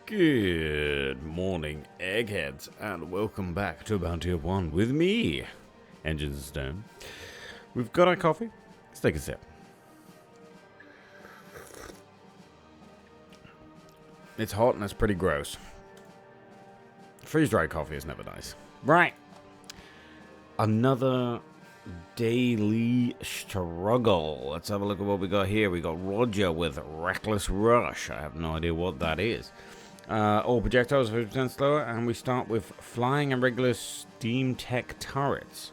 Good morning, eggheads, and welcome back to Bounty of One with me, EnginesTheStone. We've got our coffee. Let's take a sip. It's hot and it's pretty gross. Freeze-dried coffee is never nice. Right. Another daily struggle. Let's have a look at what we got here. We got Roger with Reckless Rush. I have no idea what that is. All projectiles are 50% slower, and we start with flying and regular steam tech turrets.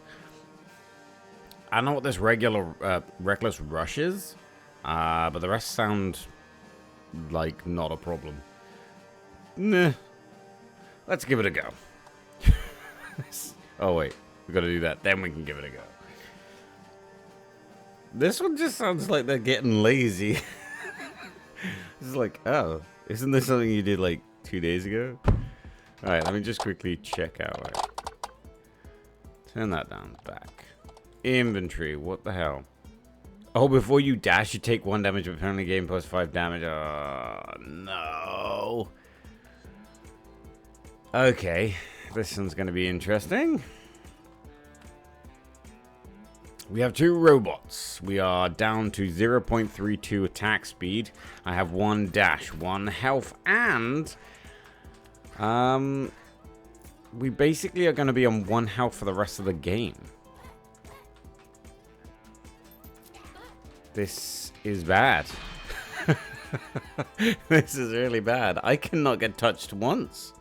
I know what this regular Reckless Rush is, but the rest sound like not a problem. Nah. Let's give it a go. Oh wait, we gotta do that, then we can give it a go. This one just sounds like they're getting lazy. It's like, oh, isn't this something you did like 2 days ago? Alright, let me just quickly check out. Right. Turn that down, back. Inventory, what the hell? Oh, before you dash, you take 1 damage, but apparently gain plus 5 damage. Oh, no. Okay, this one's going to be interesting. We have 2 robots. We are down to 0.32 attack speed. I have 1 dash, 1 health, and we basically are going to be on 1 health for the rest of the game. This is bad. This is really bad. I cannot get touched once.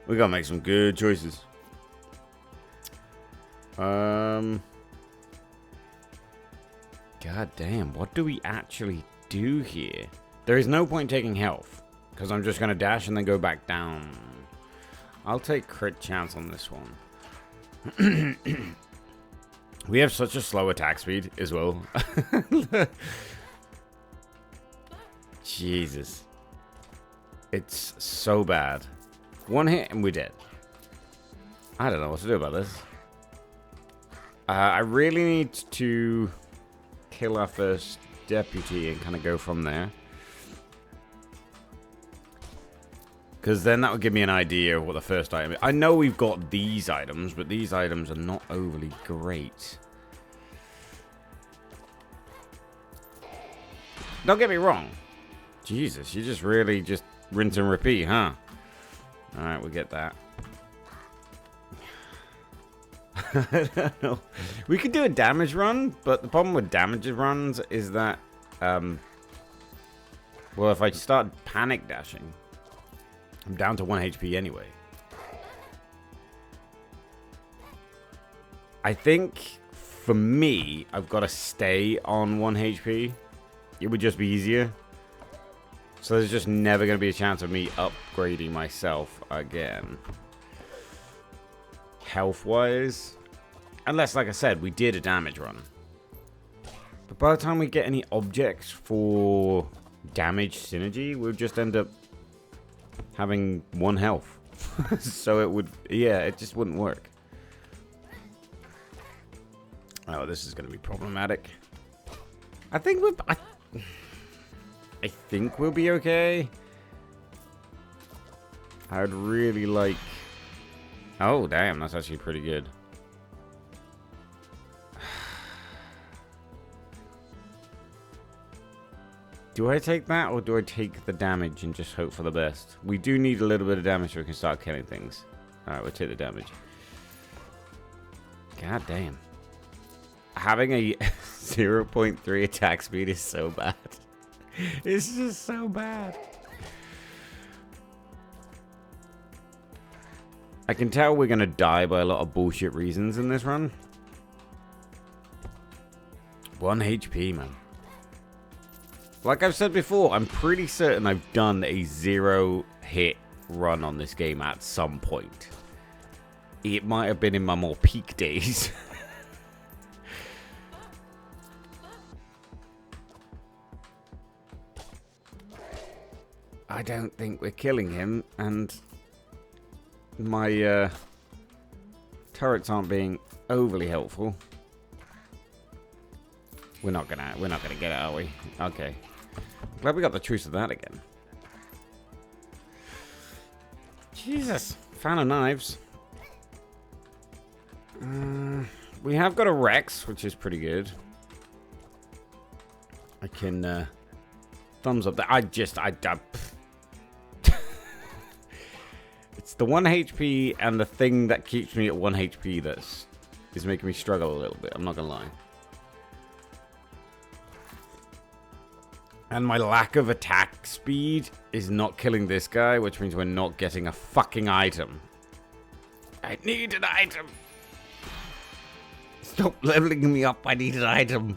We gotta make some good choices. God damn, what do we actually do here? There is no point taking health, because I'm just gonna dash and then go back down. I'll take crit chance on this one. We have such a slow attack speed as well. Jesus. It's so bad. 1 hit and we're dead. I don't know what to do about this. I really need to kill our first deputy and kind of go from there. Because then that would give me an idea of what the first item is. I know we've got these items, but these items are not overly great. Don't get me wrong. Jesus, you just really just rinse and repeat, huh? Alright, we get that. I don't know. We could do a damage run, but the problem with damage runs is that, well, if I start panic dashing, I'm down to 1 HP anyway. I think, for me, I've got to stay on 1 HP. It would just be easier. So there's just never going to be a chance of me upgrading myself again. Health-wise. Unless, like I said, we did a damage run. But by the time we get any objects for damage synergy, we'll just end up having 1 health. So it would, yeah, it just wouldn't work. Oh, this is going to be problematic. I think I think we'll be okay. I'd really like... Oh, damn, that's actually pretty good. Do I take that, or do I take the damage and just hope for the best? We do need a little bit of damage so we can start killing things. Alright, we'll take the damage. God damn. Having a 0.3 attack speed is so bad. It's just so bad. I can tell we're going to die by a lot of bullshit reasons in this run. 1 HP, man. Like I've said before, I'm pretty certain I've done a 0-hit run on this game at some point. It might have been in my more peak days. I don't think we're killing him, and my turrets aren't being overly helpful. We're not gonna get it, are we? Okay. Glad we got the truce of that again. Jesus. Fan of knives. We have got a Rex, which is pretty good. I can, thumbs up that. It's the 1 HP and the thing that keeps me at 1 HP is making me struggle a little bit. I'm not gonna lie. And my lack of attack speed is not killing this guy, which means we're not getting a fucking item. I need an item. Stop leveling me up. I need an item.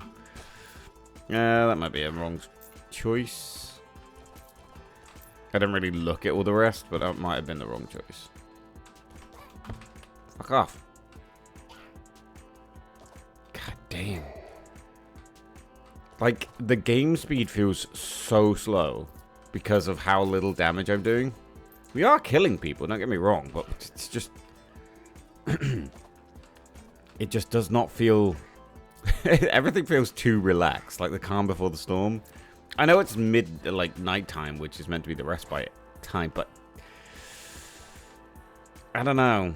That might be a wrong choice. I didn't really look at all the rest, but that might have been the wrong choice. Fuck off. God damn. Like, the game speed feels so slow because of how little damage I'm doing. We are killing people, don't get me wrong, but it's just... it just does not feel... Everything feels too relaxed, like the calm before the storm. I know it's nighttime, which is meant to be the respite time, but... I don't know.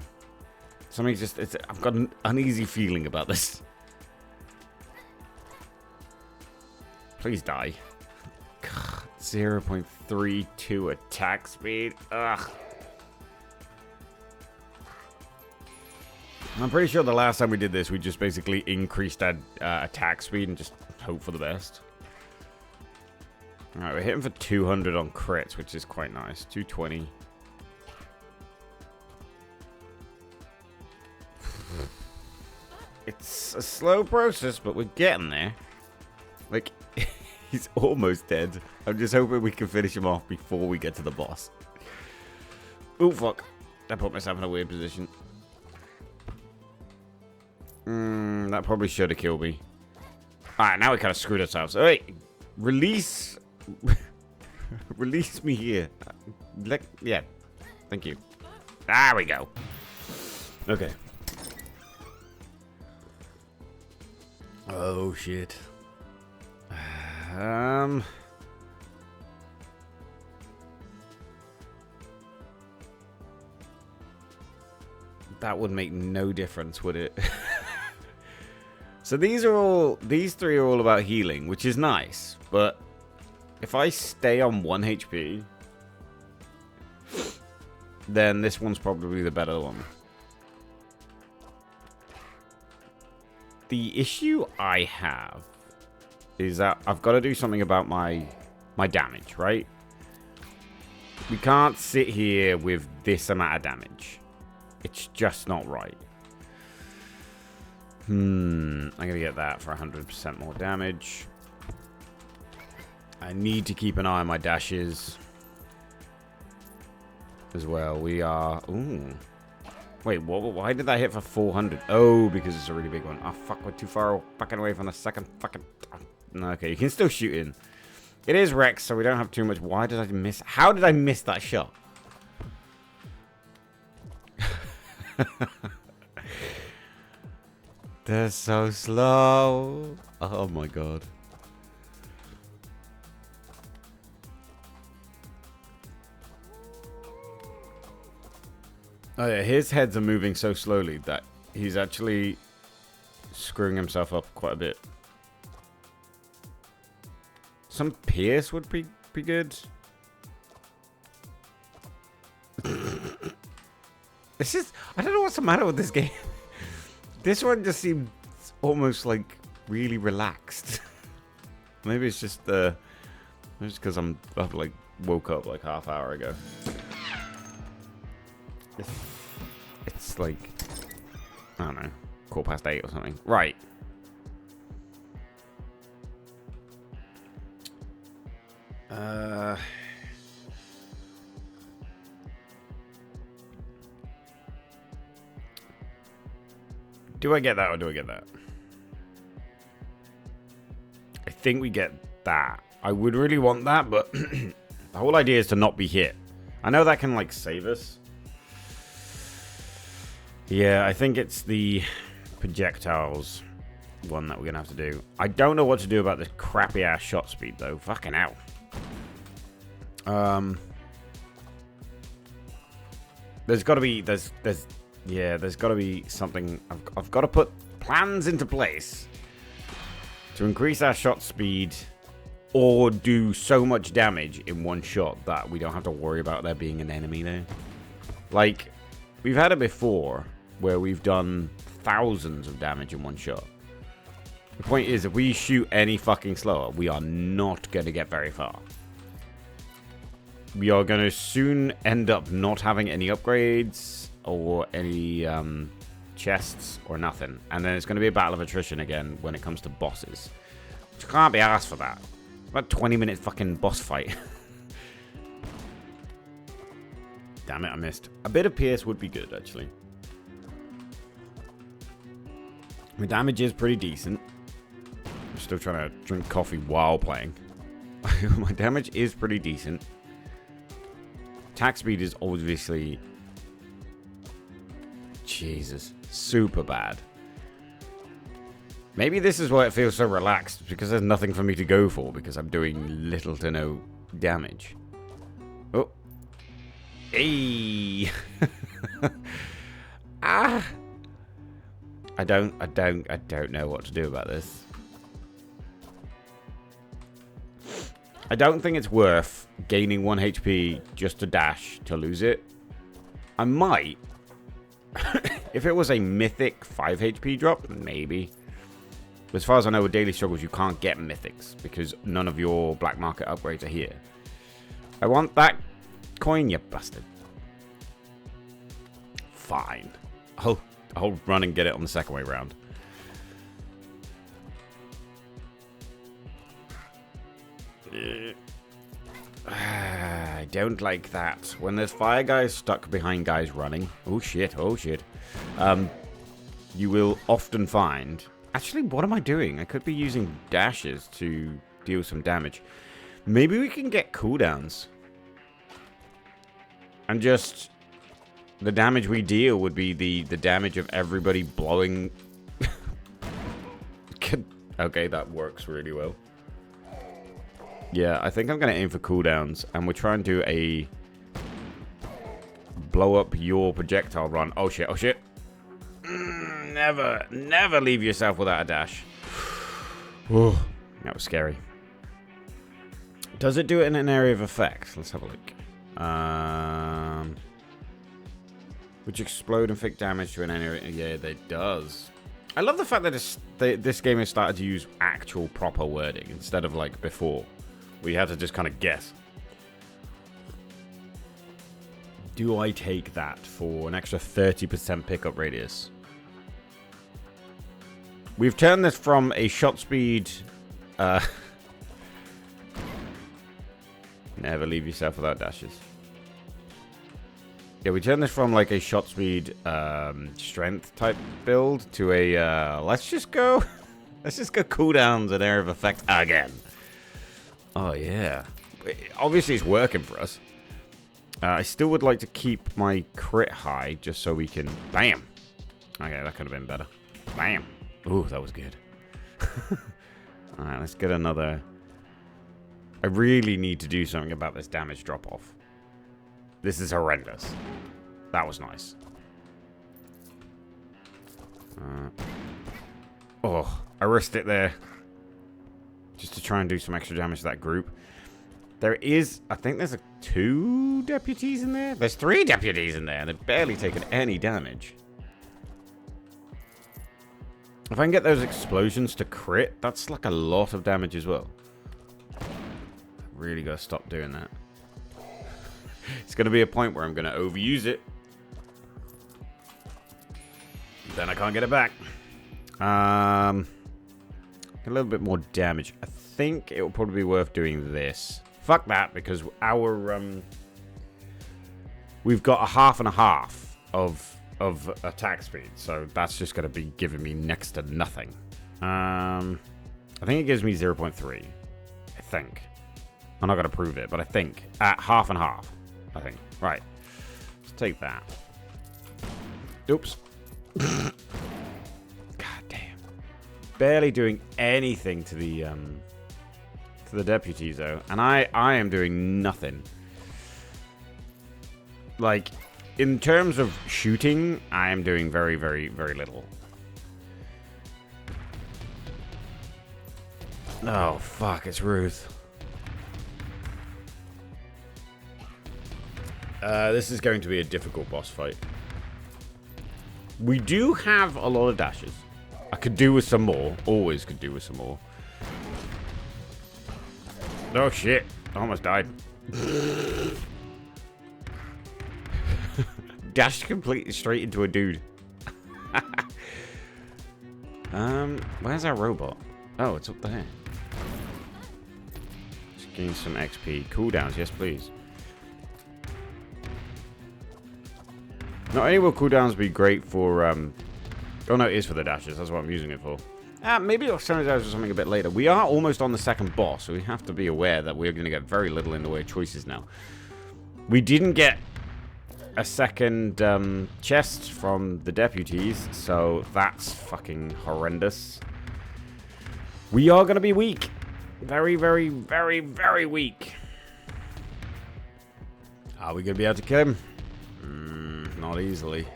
Something just... I've got an uneasy feeling about this. Please die. God, 0.32 attack speed. Ugh. I'm pretty sure the last time we did this, we just basically increased our attack speed and just hope for the best. Alright, we're hitting for 200 on crits, which is quite nice. 220. It's a slow process, but we're getting there. Like... He's almost dead. I'm just hoping we can finish him off before we get to the boss. Oh, fuck. I put myself in a weird position. That probably should have killed me. Alright, now we kind of screwed ourselves. Alright, release... release me here. Yeah, thank you. There we go. Okay. Oh, shit. That would make no difference, would it? So these three are all about healing, which is nice, but if I stay on 1 HP, then this one's probably the better one. The issue I have is that I've got to do something about my damage, right? We can't sit here with this amount of damage. It's just not right. I'm going to get that for 100% more damage. I need to keep an eye on my dashes as well. We are... Ooh. Wait, why did that hit for 400? Oh, because it's a really big one. Oh, fuck, we're too far fucking away from the second fucking... Okay, you can still shoot in. It is Rex, so we don't have too much. Why did I miss... How did I miss that shot? They're so slow. Oh my god. Oh yeah, his heads are moving so slowly that he's actually screwing himself up quite a bit. Some pierce would be good. This is... I don't know what's the matter with this game. This one just seems almost like really relaxed. Maybe it's just maybe it's because I've like woke up like half hour ago. It's like, I don't know, 8:15 or something. Right. Do I get that or do I get that? I think we get that. I would really want that, but the whole idea is to not be hit. I know that can like save us. Yeah, I think it's the projectiles one that we're gonna have to do. I don't know what to do about this crappy ass shot speed though. Fucking hell. There's got to be, there's got to be something. I've got to put plans into place to increase our shot speed or do so much damage in one shot that we don't have to worry about there being an enemy there. Like, we've had it before where we've done thousands of damage in one shot. The point is, if we shoot any fucking slower, we are not going to get very far. We are going to soon end up not having any upgrades or any chests or nothing. And then it's going to be a battle of attrition again when it comes to bosses. Which can't be asked for that. About 20-minute fucking boss fight. Damn it, I missed. A bit of PS would be good, actually. My damage is pretty decent. I'm still trying to drink coffee while playing. My damage is pretty decent. Attack speed is obviously... Jesus. Super bad. Maybe this is why it feels so relaxed. Because there's nothing for me to go for. Because I'm doing little to no damage. Oh. Hey. Ah. I don't know what to do about this. I don't think it's worth gaining 1 HP just to dash to lose it. I might. If it was a mythic 5 HP drop, maybe. But as far as I know, with daily struggles, you can't get mythics because none of your black market upgrades are here. I want that coin, you bastard. Fine. I'll run and get it on the second way round. I don't like that. When there's fire guys stuck behind guys running. Oh shit, oh shit. You will often find... Actually, what am I doing? I could be using dashes to deal some damage. Maybe we can get cooldowns. And just... The damage we deal would be the damage of everybody blowing... Okay, that works really well. Yeah, I think I'm going to aim for cooldowns. And we'll try and do a... Blow up your projectile run. Oh shit, oh shit. Never leave yourself without a dash. Oh, that was scary. Does it do it in an area of effect? Let's have a look. Which explode and inflict damage to an area. Yeah, it does. I love the fact that this game has started to use actual proper wording instead of like before. We had to just kind of guess. Do I take that for an extra 30% pickup radius? We've turned this from a shot speed... Never leave yourself without dashes. Yeah, we turned this from like a shot speed strength type build to a let's just go cooldowns and area of effect again. Oh yeah. Obviously it's working for us. I still would like to keep my crit high just so we can... Bam! Okay, that could have been better. Bam! Ooh, that was good. Alright, let's get another... I really need to do something about this damage drop-off. This is horrendous. That was nice. Oh, I risked it there. Just to try and do some extra damage to that group. There is... I think there's 2 deputies in there? There's 3 deputies in there, and they've barely taken any damage. If I can get those explosions to crit, that's like a lot of damage as well. Really gotta stop doing that. It's gonna be a point where I'm gonna overuse it. Then I can't get it back. A little bit more damage. I think it will probably be worth doing this. Fuck that, because our we've got a half and a half of attack speed, so that's just going to be giving me next to nothing. I think it gives me 0.3. I think. I'm not going to prove it, but I think at half and half. I think. Right. Let's take that. Oops. God damn. Barely doing anything to the deputies though, and I am doing nothing. Like, in terms of shooting, I am doing very, very, very little. Oh, fuck, it's Ruth. This is going to be a difficult boss fight. We do have a lot of dashes. I could do with some more. Always could do with some more. Oh, shit. I almost died. Dashed completely straight into a dude. Where's our robot? Oh, it's up there. Just gain some XP. Cooldowns, yes please. Not only will cooldowns be great for, oh no, it is for the dashes. That's what I'm using it for. Maybe I'll send it out for something a bit later. We are almost on the second boss, so we have to be aware that we're going to get very little in the way of choices now. We didn't get a second chest from the deputies, so that's fucking horrendous. We are going to be weak. Very, very, very, very weak. Are we going to be able to kill him? Not easily.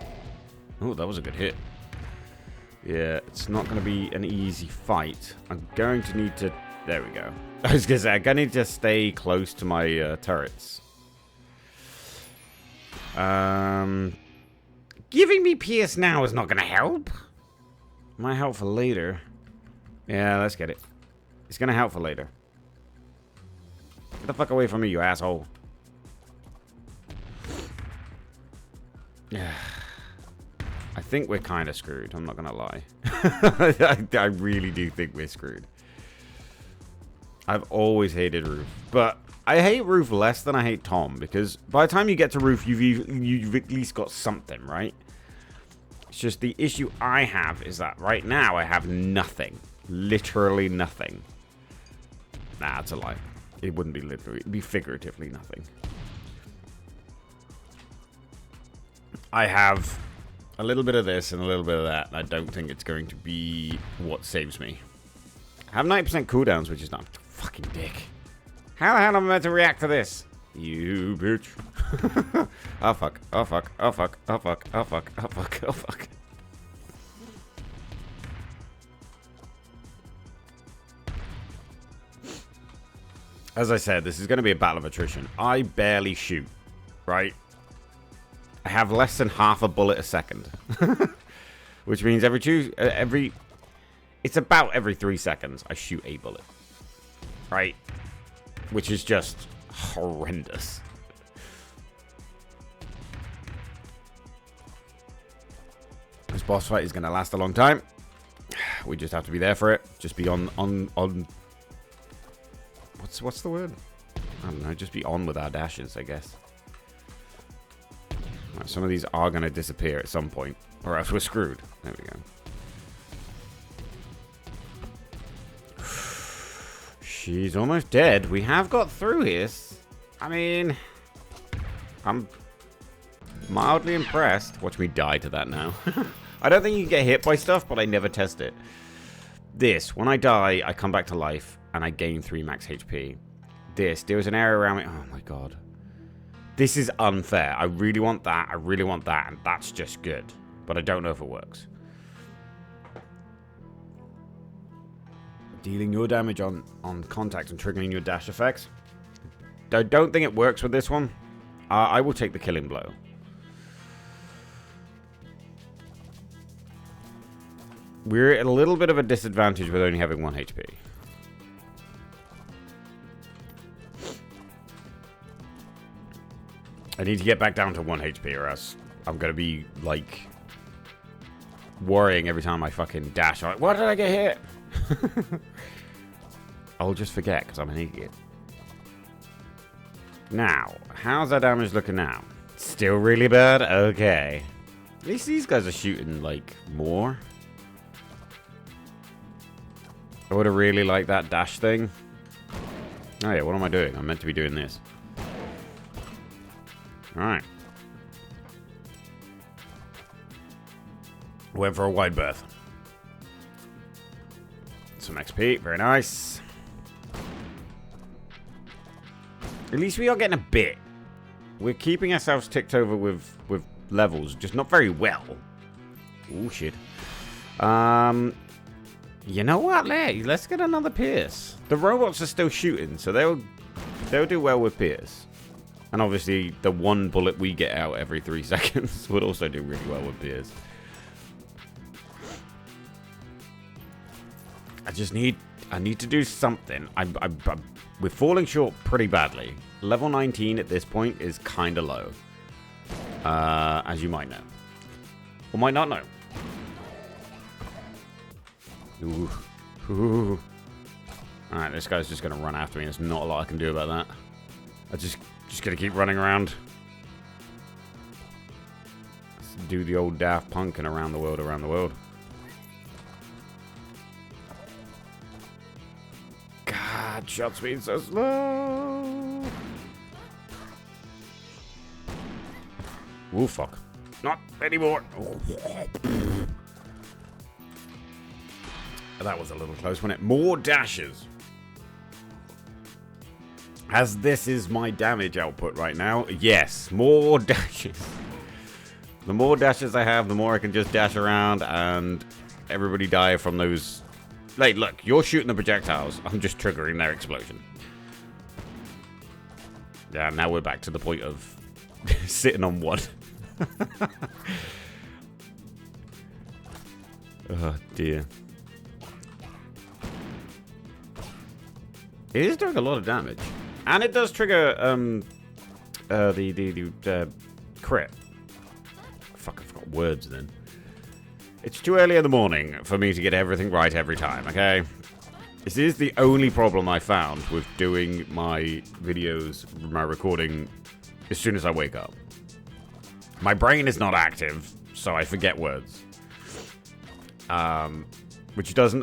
Oh, that was a good hit. Yeah, it's not going to be an easy fight. I'm going to need to... There we go. I was going to say, I'm going to need to stay close to my turrets. Giving me PS now is not going to help. Might help for later. Yeah, let's get it. It's going to help for later. Get the fuck away from me, you asshole. Yeah. I think we're kind of screwed. I'm not going to lie. I really do think we're screwed. I've always hated Roof. But I hate Roof less than I hate Tom. Because by the time you get to Roof, you've at least got something, right? It's just the issue I have is that right now I have nothing. Literally nothing. Nah, that's a lie. It wouldn't be literally. It'd be figuratively nothing. I have a little bit of this and a little bit of that. I don't think it's going to be what saves me. I have 90% cooldowns, which is not fucking dick. How the hell am I meant to react to this? You bitch. Oh fuck. Oh fuck. Oh fuck. Oh fuck. Oh fuck. Oh fuck. Oh fuck. As I said, this is going to be a battle of attrition. I barely shoot, right? I have less than half a bullet a second. Which means it's about every 3 seconds I shoot a bullet. Right? Which is just horrendous. This boss fight is going to last a long time. We just have to be there for it. Just be on what's the word? I don't know, just be on with our dashes, I guess. Right, some of these are going to disappear at some point, or else we're screwed. There we go. She's almost dead. We have got through this. I mean, I'm mildly impressed. Watch me die to that now. I don't think you can get hit by stuff, but I never test it. This, when I die, I come back to life, and I gain 3 max HP. There was an area around me. Oh my god. This is unfair. I really want that. I really want that. And that's just good. But I don't know if it works. Dealing your damage on contact and triggering your dash effects. I don't think it works with this one. I will take the killing blow. We're at a little bit of a disadvantage with only having 1 HP. I need to get back down to 1 HP or else I'm going to be, like, worrying every time I fucking dash. I'm like, why did I get hit? I'll just forget because I'm an idiot. Now, how's our damage looking now? Still really bad? Okay. At least these guys are shooting, like, more. I would have really liked that dash thing. Oh yeah, what am I doing? I'm meant to be doing this. Alright. Went for a wide berth. Some XP, very nice. At least we are getting a bit. we're keeping ourselves ticked over with levels, just not very well. Oh, shit. You know what? Let's get another Pierce. The robots are still shooting, so they'll do well with Pierce. And obviously, the one bullet we get out every 3 seconds would also do really well with Pierce. I need to do something. We're falling short pretty badly. Level 19 at this point is kind of low. As you might know. Or might not know. Ooh. Ooh. Alright, this guy's just going to run after me. There's not a lot I can do about that. I just going to keep running around. Let's do the old Daft Punk and around the world. God, shot speed so slow. Ooh, fuck. Not anymore. That was a little close, wasn't it? More dashes. As this is my damage output right now, yes, more dashes. The more dashes I have, the more I can just dash around and everybody die from those. Like, look, you're shooting the projectiles. I'm just triggering their explosion. Yeah, now we're back to the point of sitting on one. Oh, dear. It is doing a lot of damage. And it does trigger the crit. Fuck, I forgot words then. It's too early in the morning for me to get everything right every time, okay? This is the only problem I found with doing my videos, my recording, as soon as I wake up. My brain is not active, so I forget words. Which doesn't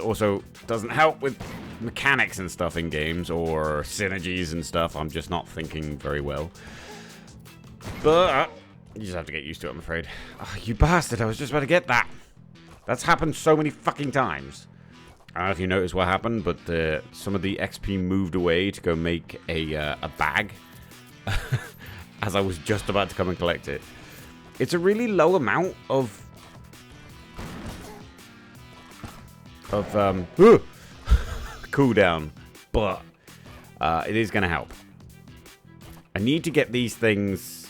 help with mechanics and stuff in games, or synergies and stuff. I'm just not thinking very well. But you just have to get used to it, I'm afraid. Oh, you bastard, I was just about to get that. That's happened so many fucking times. I don't know if you noticed what happened, but some of the XP moved away to go make a bag. As I was just about to come and collect it. It's a really low amount of cooldown, but it is going to help. I need to get these things,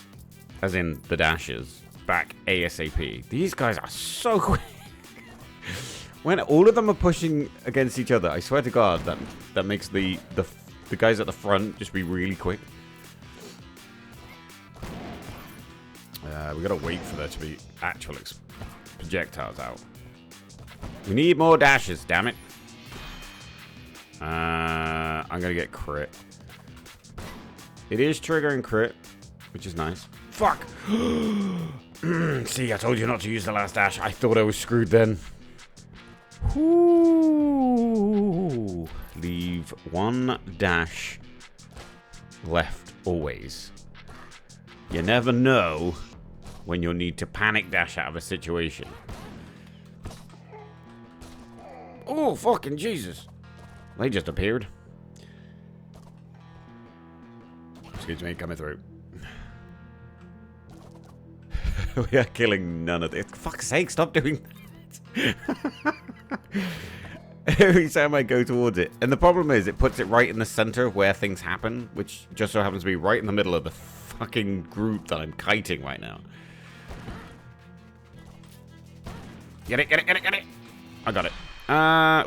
as in the dashes, back ASAP. These guys are so quick. When all of them are pushing against each other, I swear to God, that makes the guys at the front just be really quick. We gotta wait for there to be actual projectiles out. We need more dashes, damn it. I'm gonna get crit. It is triggering crit, which is nice. Fuck! See, I told you not to use the last dash. I thought I was screwed then. Ooh. Leave one dash left always. You never know when you'll need to panic dash out of a situation. Oh, fucking Jesus. They just appeared. Excuse me, coming through. We are killing none of this. For fuck's sake, stop doing that. Every time I go towards it. And the problem is, it puts it right in the center of where things happen, which just so happens to be right in the middle of the fucking group that I'm kiting right now. Get it, get it, get it, get it. I got it.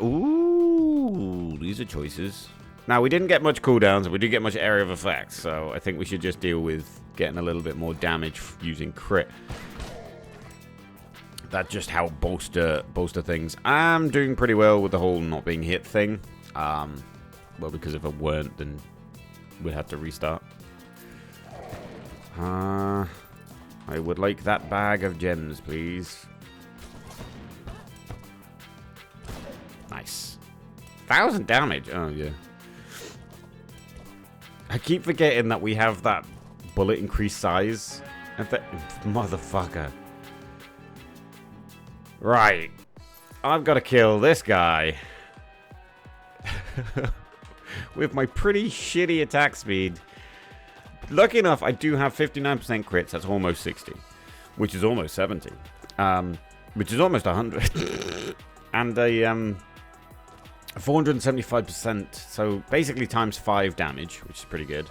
Ooh, these are choices. Now, we didn't get much cooldowns, and we didn't get much area of effect, so I think we should just deal with getting a little bit more damage using crit. That just helped bolster things. I'm doing pretty well with the whole not being hit thing. Well, because if it weren't, then we'd have to restart. I would like that bag of gems, please. Nice. 1,000 damage. Oh, yeah. I keep forgetting that we have that bullet increased size. And motherfucker. Right. I've got to kill this guy. With my pretty shitty attack speed. Lucky enough, I do have 59% crits. That's almost 60, which is almost 70, which is almost 100, and a 475%. So basically times 5 damage, which is pretty good.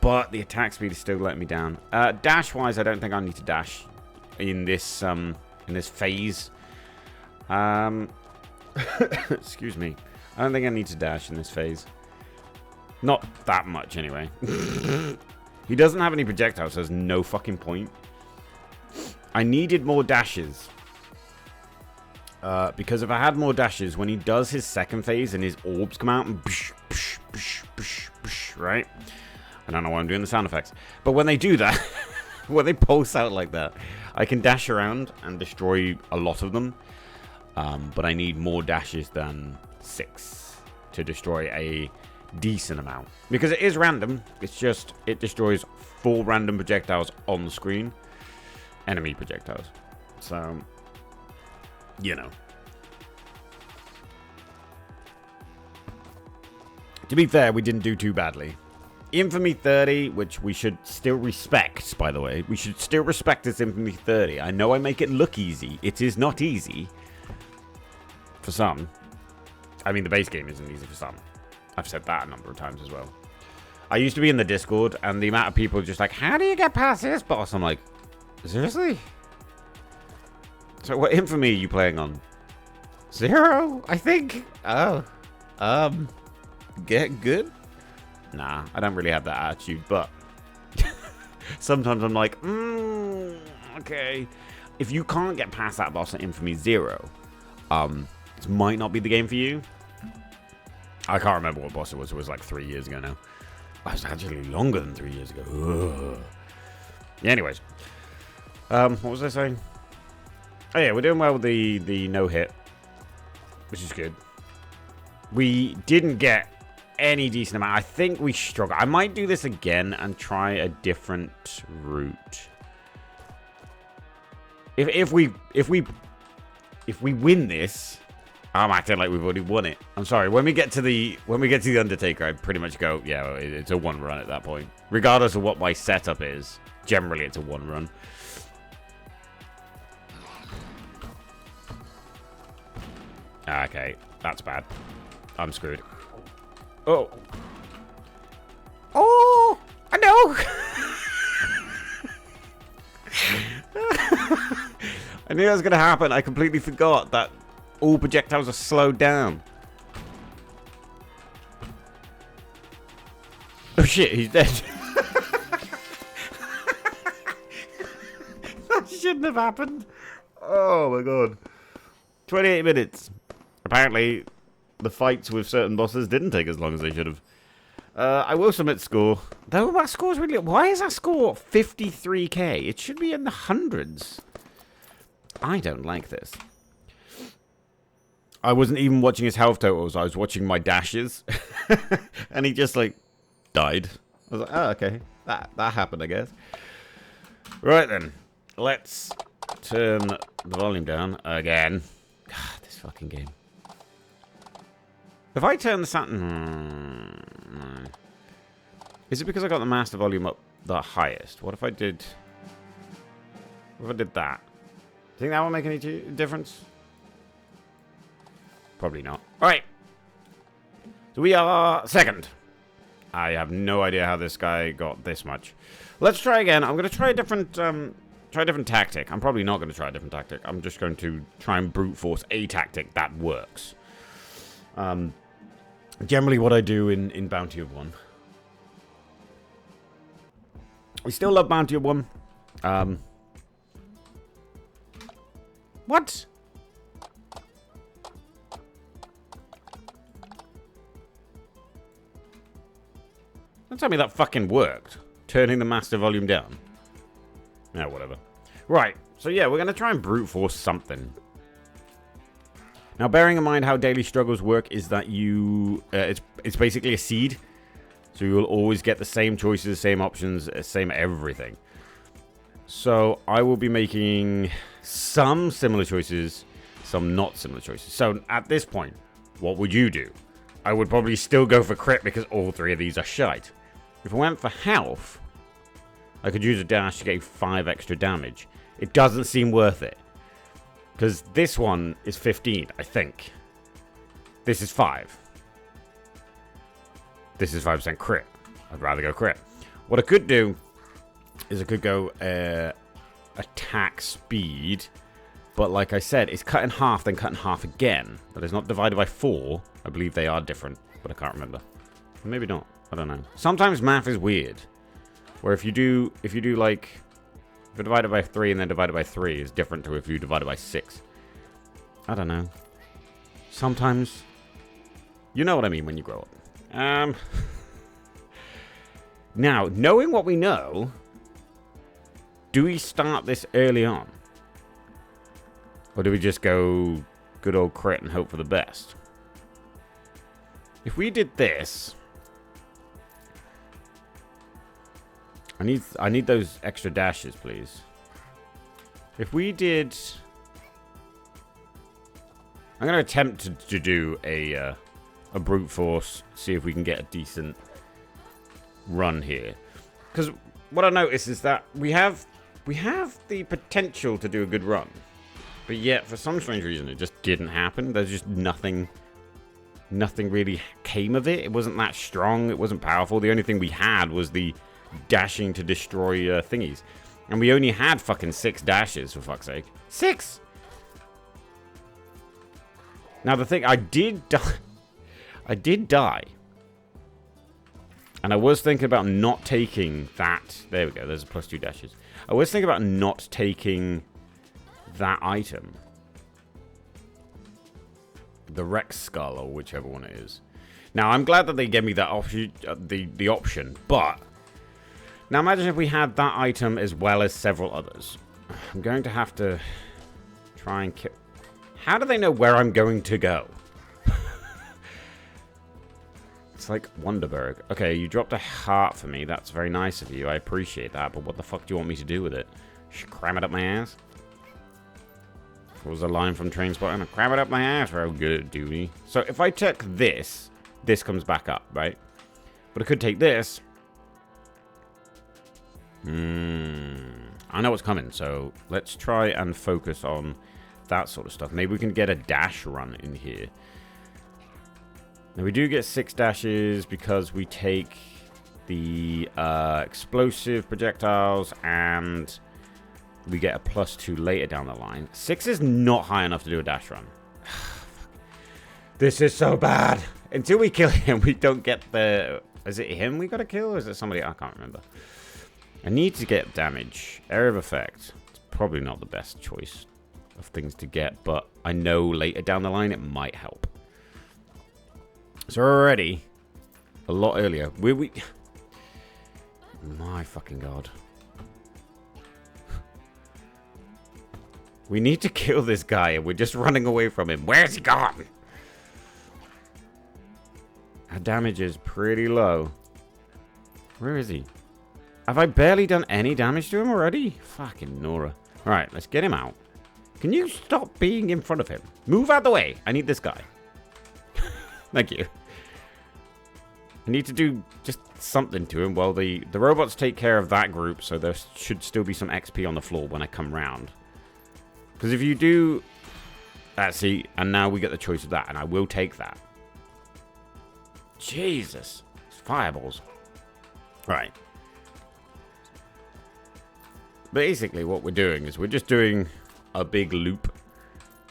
But the attack speed is still letting me down. Dash-wise, I don't think I need to dash in this phase. Excuse me. I don't think I need to dash in this phase. Not that much, anyway. He doesn't have any projectiles, so there's no fucking point. I needed more dashes. Because if I had more dashes, when he does his second phase and his orbs come out and right? I don't know why I'm doing the sound effects. But when they do that, when they pulse out like that, I can dash around and destroy a lot of them. But I need more dashes than 6 to destroy a decent amount. Because it is random. It's just, it destroys 4 random projectiles on the screen. Enemy projectiles. So, you know. To be fair, we didn't do too badly. Infamy 30, which we should still respect, by the way. We should still respect this Infamy 30. I know I make it look easy. It is not easy. For some. I mean, the base game isn't easy for some. I've said that a number of times as well. I used to be in the Discord, and the amount of people just like, how do you get past this boss? I'm like, seriously? So what Infamy are you playing on? 0, I think? Oh. Get good? Nah, I don't really have that attitude, but sometimes I'm like, okay. If you can't get past that boss at Infamy 0, this might not be the game for you. I can't remember what boss it was. It was like 3 years ago now. It was actually longer than 3 years ago. Ugh. Yeah, anyways. What was I saying? Oh yeah, we're doing well with the no-hit, which is good. We didn't get any decent amount. I think we struggle. I might do this again and try a different route. If we win this, I'm acting like we've already won it. I'm sorry. When we get to the Undertaker, I pretty much go, yeah, it's a 1 run at that point. Regardless of what my setup is, generally it's a 1 run. Okay, that's bad. I'm screwed. Oh. Oh! I know! I knew that was going to happen. I completely forgot that all projectiles are slowed down. Oh shit, he's dead. That shouldn't have happened. Oh my god. 28 minutes. Apparently, the fights with certain bosses didn't take as long as they should have. I will submit score. Though that score's really... Why is that score 53k? It should be in the hundreds. I don't like this. I wasn't even watching his health totals. I was watching my dashes. And he just, like, died. I was like, oh, okay. That happened, I guess. Right, then. Let's turn the volume down again. God, this fucking game. If I turn the sound... no. Is it because I got the master volume up the highest? What if I did... What if I did that? Do you think that will make any difference? Probably not. Alright. So we are second. I have no idea how this guy got this much. Let's try again. I'm going to try a different... try a different tactic. I'm probably not going to try a different tactic. I'm just going to try and brute force a tactic that works. Generally what I do in Bounty of One. We still love Bounty of One. What? Don't tell me that fucking worked. Turning the master volume down. Yeah, whatever. Right. So yeah, we're going to try and brute force something. Now, bearing in mind how daily struggles work is that you... it's basically a seed. So you will always get the same choices, same options, same everything. So I will be making some similar choices, some not similar choices. So at this point, what would you do? I would probably still go for crit because all 3 of these are shite. If I went for health, I could use a dash to get 5 extra damage. It doesn't seem worth it. Because this one is 15, I think. This is 5. This is 5% crit. I'd rather go crit. What I could do is I could go attack speed. But like I said, it's cut in half, then cut in half again. That is not divided by 4. I believe they are different, but I can't remember. Maybe not. I don't know. Sometimes math is weird. Where if you do like, if you divide it by 3 and then divide it by 3 is different to if you divide it by 6. I don't know. Sometimes, you know what I mean when you grow up. Now, knowing what we know, do we start this early on? Or do we just go good old crit and hope for the best? If we did this, I need those extra dashes, please. If we did, I'm going to attempt to do a brute force, see if we can get a decent run here. Because what I noticed is that we have the potential to do a good run. But yet, for some strange reason, it just didn't happen. There's just nothing really came of it. It wasn't that strong. It wasn't powerful. The only thing we had was the dashing to destroy thingies. And we only had fucking 6 dashes, for fuck's sake. 6! Now, the thing, I did die. I did die. And I was thinking about not taking that. There we go. There's a +2 dashes. I was thinking about not taking that item. The Rex Skull, or whichever one it is. Now, I'm glad that they gave me that option, the option, but now imagine if we had that item as well as several others. I'm going to have to try and kill. How do they know where I'm going to go? It's like Wonderberg. Okay, you dropped a heart for me. That's very nice of you. I appreciate that, but what the fuck do you want me to do with it? Cram it up my ass? What was the line from Trainspotting? Cram it up my ass. Oh, good duty. So if I took this, this comes back up, right? But I could take this. I know what's coming, so let's try and focus on that sort of stuff. Maybe we can get a dash run in here. Now we do get 6 dashes because we take the explosive projectiles and we get a +2 later down the line. 6 is not high enough to do a dash run. This is so bad. Until we kill him, we don't get the... Is it him we gotta kill, or is it somebody? I can't remember. I need to get damage. Area of effect. It's probably not the best choice of things to get, but I know later down the line it might help. So we're already a lot earlier. We My fucking god. We need to kill this guy, and we're just running away from him. Where's he gone? Our damage is pretty low. Where is he? Have I barely done any damage to him already? Fucking Nora. Alright, let's get him out. Can you stop being in front of him? Move out the way. I need this guy. Thank you. I need to do just something to him while the robots take care of that group, so there should still be some XP on the floor when I come round. Because if you do... see, and now we get the choice of that, and I will take that. Jesus. It's fireballs. Right. Basically, what we're doing is we're just doing a big loop.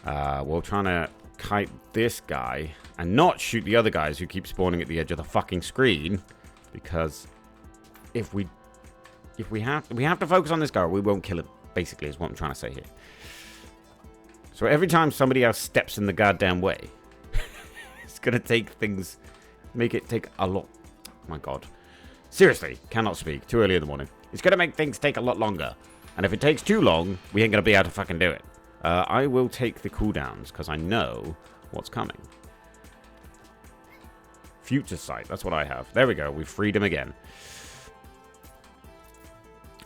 We're trying to kite this guy and not shoot the other guys who keep spawning at the edge of the fucking screen. Because if we have to focus on this guy, or we won't kill him. Basically, is what I'm trying to say here. So every time somebody else steps in the goddamn way, it's gonna take things, make it take a lot. Oh my god. Seriously, cannot speak. Too early in the morning. It's gonna make things take a lot longer. And if it takes too long, we ain't gonna be able to fucking do it. I will take the cooldowns, because I know what's coming. Future sight, that's what I have. There we go, we freed him again.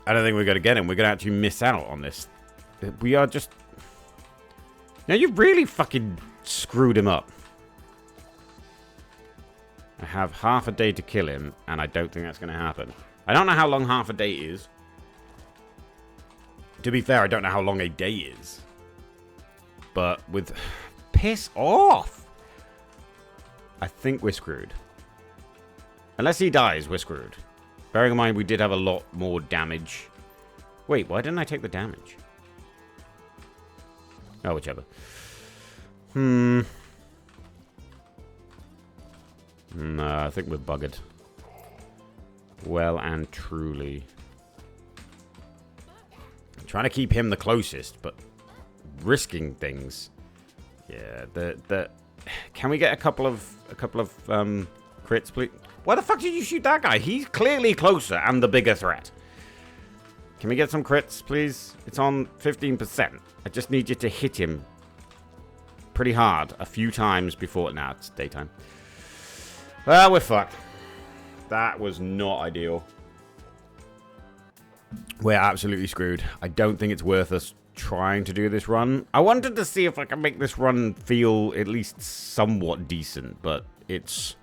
I don't think we're gonna get him. We're gonna actually miss out on this. We are just... Now, you've really fucking screwed him up. I have half a day to kill him, and I don't think that's going to happen. I don't know how long half a day is. To be fair, I don't know how long a day is. But with... Piss off! I think we're screwed. Unless he dies, we're screwed. Bearing in mind, we did have a lot more damage. Wait, why didn't I take the damage? Oh, whichever. No, I think we're buggered. Well and truly. I'm trying to keep him the closest, but risking things. Yeah, can we get a couple of crits, please? Why the fuck did you shoot that guy? He's clearly closer and the bigger threat. Can we get some crits, please? It's on 15%. I just need you to hit him pretty hard a few times before... Nah, it's daytime. Well, we're fucked. That was not ideal. We're absolutely screwed. I don't think it's worth us trying to do this run. I wanted to see if I can make this run feel at least somewhat decent, but it's...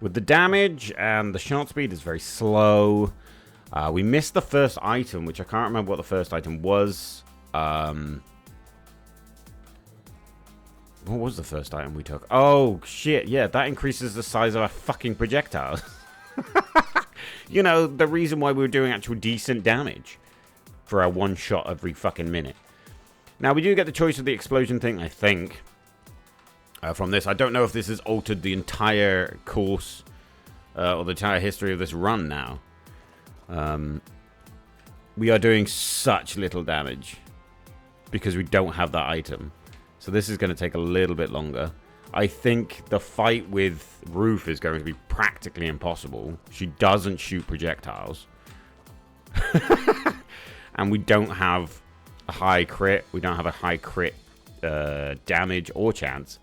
With the damage and the shot speed, it's very slow. We missed the first item, which I can't remember what the first item was. What was the first item we took? Oh, shit. Yeah, that increases the size of our fucking projectile. You know, the reason why we were doing actual decent damage for our one shot every fucking minute. Now, we do get the choice of the explosion thing, I think, from this. I don't know if this has altered the entire course or the entire history of this run now. We are doing such little damage because we don't have that item. So this is going to take a little bit longer. I think the fight with Ruth is going to be practically impossible. She doesn't shoot projectiles. And we don't have a high crit. We don't have a high crit damage or chance.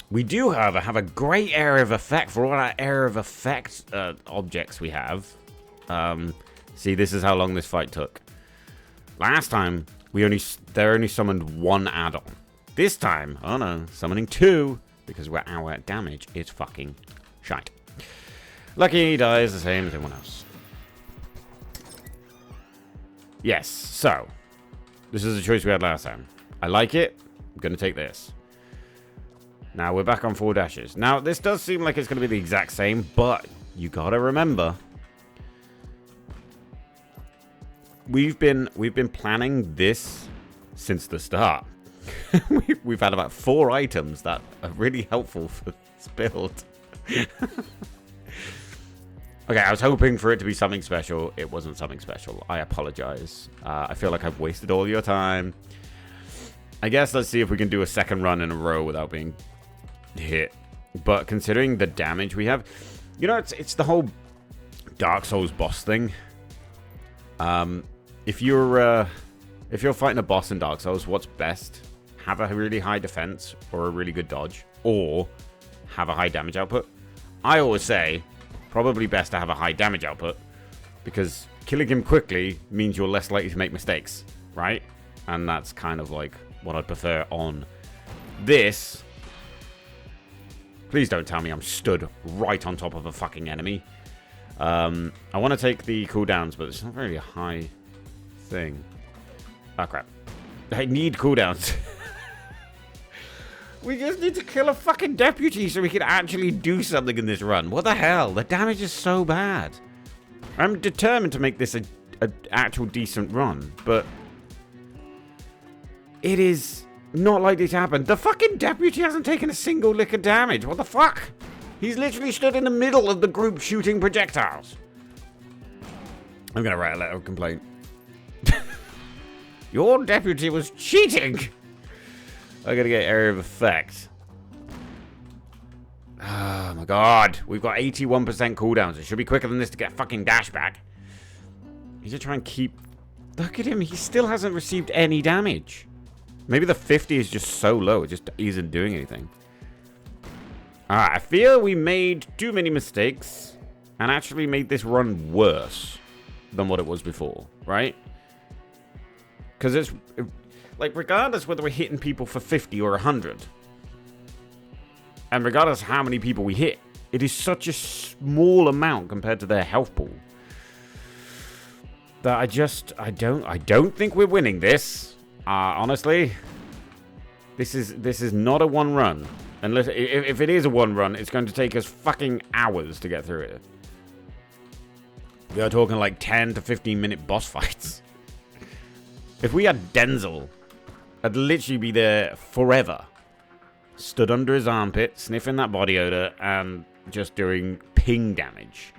We do, however, have a great area of effect for all our area of effect objects we have. See, this is how long this fight took. Last time, they only summoned one add-on. This time, oh no, summoning two, because our damage is fucking shite. Lucky he dies the same as everyone else. Yes, so, this is the choice we had last time. I like it. I'm going to take this. Now, we're back on 4 dashes. Now, this does seem like it's going to be the exact same, but you got to remember, we've been planning this since the start. We've had about 4 items that are really helpful for this build. Okay, I was hoping for it to be something special. It wasn't something special. I apologize. I feel like I've wasted all your time. I guess let's see if we can do a second run in a row without being hit. But considering the damage we have, you know, it's the whole Dark Souls boss thing. If you're fighting a boss in Dark Souls, what's best? Have a really high defense or a really good dodge, or have a high damage output. I always say probably best to have a high damage output, because killing him quickly means you're less likely to make mistakes, right? And that's kind of like what I'd prefer on this. Please don't tell me I'm stood right on top of a fucking enemy. I want to take the cooldowns, but it's not really a high thing. Oh, crap. I need cooldowns. We just need to kill a fucking deputy so we can actually do something in this run. What the hell? The damage is so bad. I'm determined to make this an actual decent run, but it is not likely to happen. The fucking deputy hasn't taken a single lick of damage. What the fuck? He's literally stood in the middle of the group shooting projectiles. I'm gonna write a letter of complaint. Your deputy was cheating! I gotta get area of effect. Oh my god. We've got 81% cooldowns. It should be quicker than this to get fucking dash back. He's just trying to keep... Look at him. He still hasn't received any damage. Maybe the 50 is just so low. It just isn't doing anything. Alright, I feel we made too many mistakes and actually made this run worse than what it was before, right? Because it's... Like, regardless whether we're hitting people for 50 or 100, and regardless how many people we hit, it is such a small amount compared to their health pool. that I don't think we're winning this. Honestly, this is not a one run. Unless if it is a one run, it's going to take us fucking hours to get through it. We are talking like 10 to 15 minute boss fights. If we had Denzel, I'd literally be there forever. Stood under his armpit, sniffing that body odor, and just doing ping damage.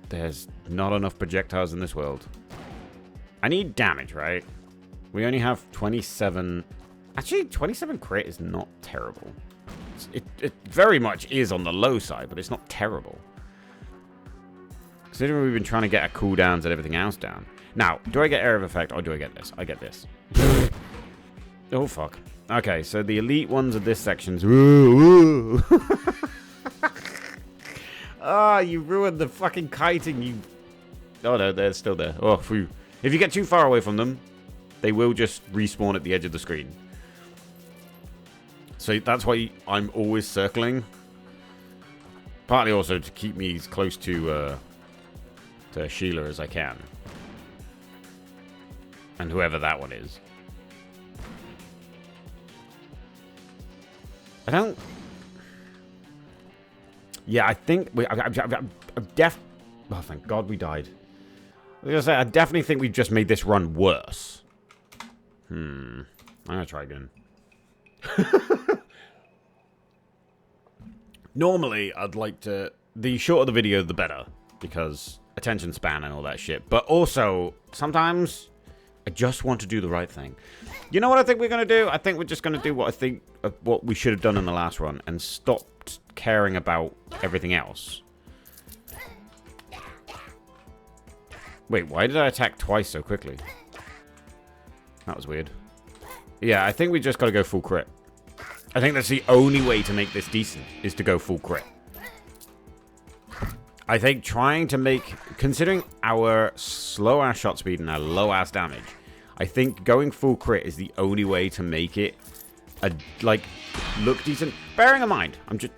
There's not enough projectiles in this world. I need damage, right? We only have 27. Actually, 27 crit is not terrible. It very much is on the low side, but it's not terrible. Considering we've been trying to get our cooldowns and everything else down. Now, do I get Area of Effect or do I get this? I get this. Oh, fuck. Okay, so the elite ones of this section's... Ah, you ruined the fucking kiting, you... Oh, no, they're still there. Oh, phew. If you get too far away from them, they will just respawn at the edge of the screen. So that's why I'm always circling. Partly also to keep me as close to Sheila as I can. And whoever that one is. I don't... Yeah, I think... I'm oh, thank God we died. I was going to say, I definitely think we've just made this run worse. I'm going to try again. Normally, I'd like to... The shorter the video, the better. Because attention span and all that shit. But also, sometimes, I just want to do the right thing. You know what I think we're going to do? I think we're just going to do what I think... what we should have done in the last run. And stopped caring about everything else. Wait, why did I attack twice so quickly? That was weird. Yeah, I think we just got to go full crit. I think that's the only way to make this decent, is to go full crit. I think trying to make... Considering our slow-ass shot speed and our low-ass damage, I think going full crit is the only way to make it, look decent. Bearing in mind, I'm just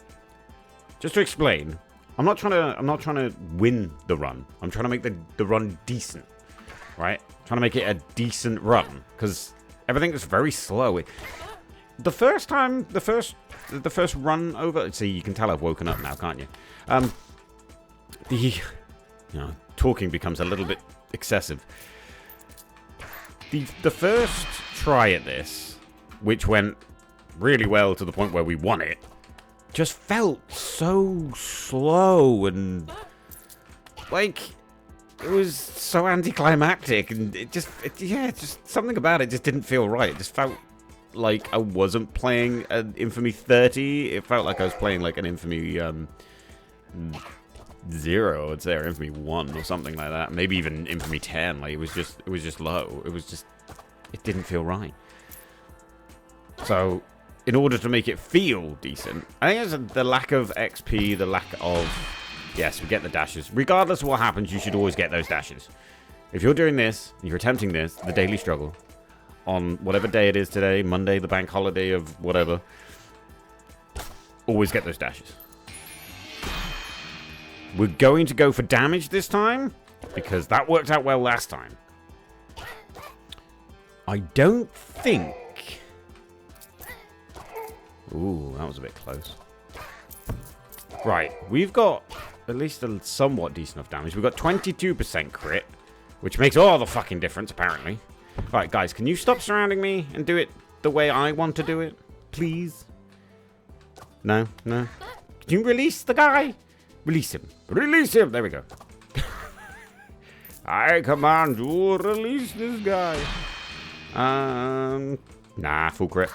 to explain... I'm not trying to win the run. I'm trying to make the run decent, right? Trying to make it a decent run because everything is very slow. The first run over. See, you can tell I've woken up now, can't you? Talking becomes a little bit excessive. The first try at this, which went really well to the point where we won it. Just felt so slow and like it was so anticlimactic, and just something about it just didn't feel right. It just felt like I wasn't playing an Infamy 30. It felt like I was playing like an Infamy 0, I'd say, or Infamy 1 or something like that. Maybe even Infamy 10. Like it was just low. It didn't feel right. So, in order to make it feel decent, I think it's the lack of XP, the lack of... Yes, we get the dashes. Regardless of what happens, you should always get those dashes. If you're doing this, and you're attempting this, the daily struggle, on whatever day it is today, Monday, the bank holiday of whatever, always get those dashes. We're going to go for damage this time, because that worked out well last time. I don't think... Ooh, that was a bit close. Right, we've got at least a somewhat decent enough damage. We've got 22% crit, which makes all the fucking difference, apparently. Right, guys, can you stop surrounding me and do it the way I want to do it? Please? No? No? Can you release the guy? Release him. Release him! There we go. I command you, release this guy. Nah, full crit.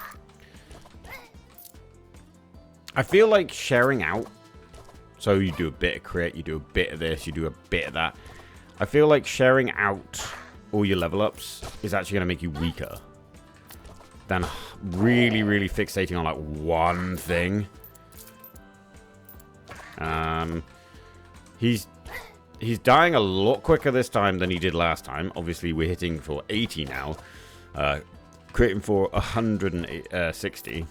I feel like sharing out, so you do a bit of crit, you do a bit of this, you do a bit of that. I feel like sharing out all your level ups is actually going to make you weaker than really, really fixating on like one thing. He's dying a lot quicker this time than he did last time. Obviously, we're hitting for 80 now, critting for 160.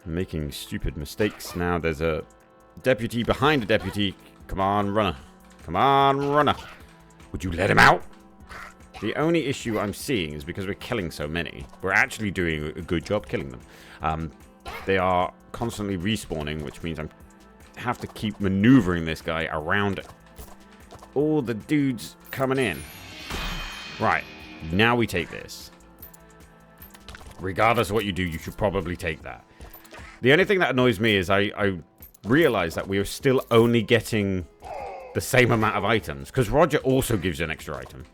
making stupid mistakes. Now there's a deputy behind a deputy. Come on, runner. Come on, runner. Would you let him out? The only issue I'm seeing is because we're killing so many, we're actually doing a good job killing them. They are constantly respawning, which means I have to keep maneuvering this guy around all the dudes coming in. Right, now we take this. Regardless of what you do, you should probably take that. The only thing that annoys me is I realize that we are still only getting the same amount of items, because Roger also gives you an extra item.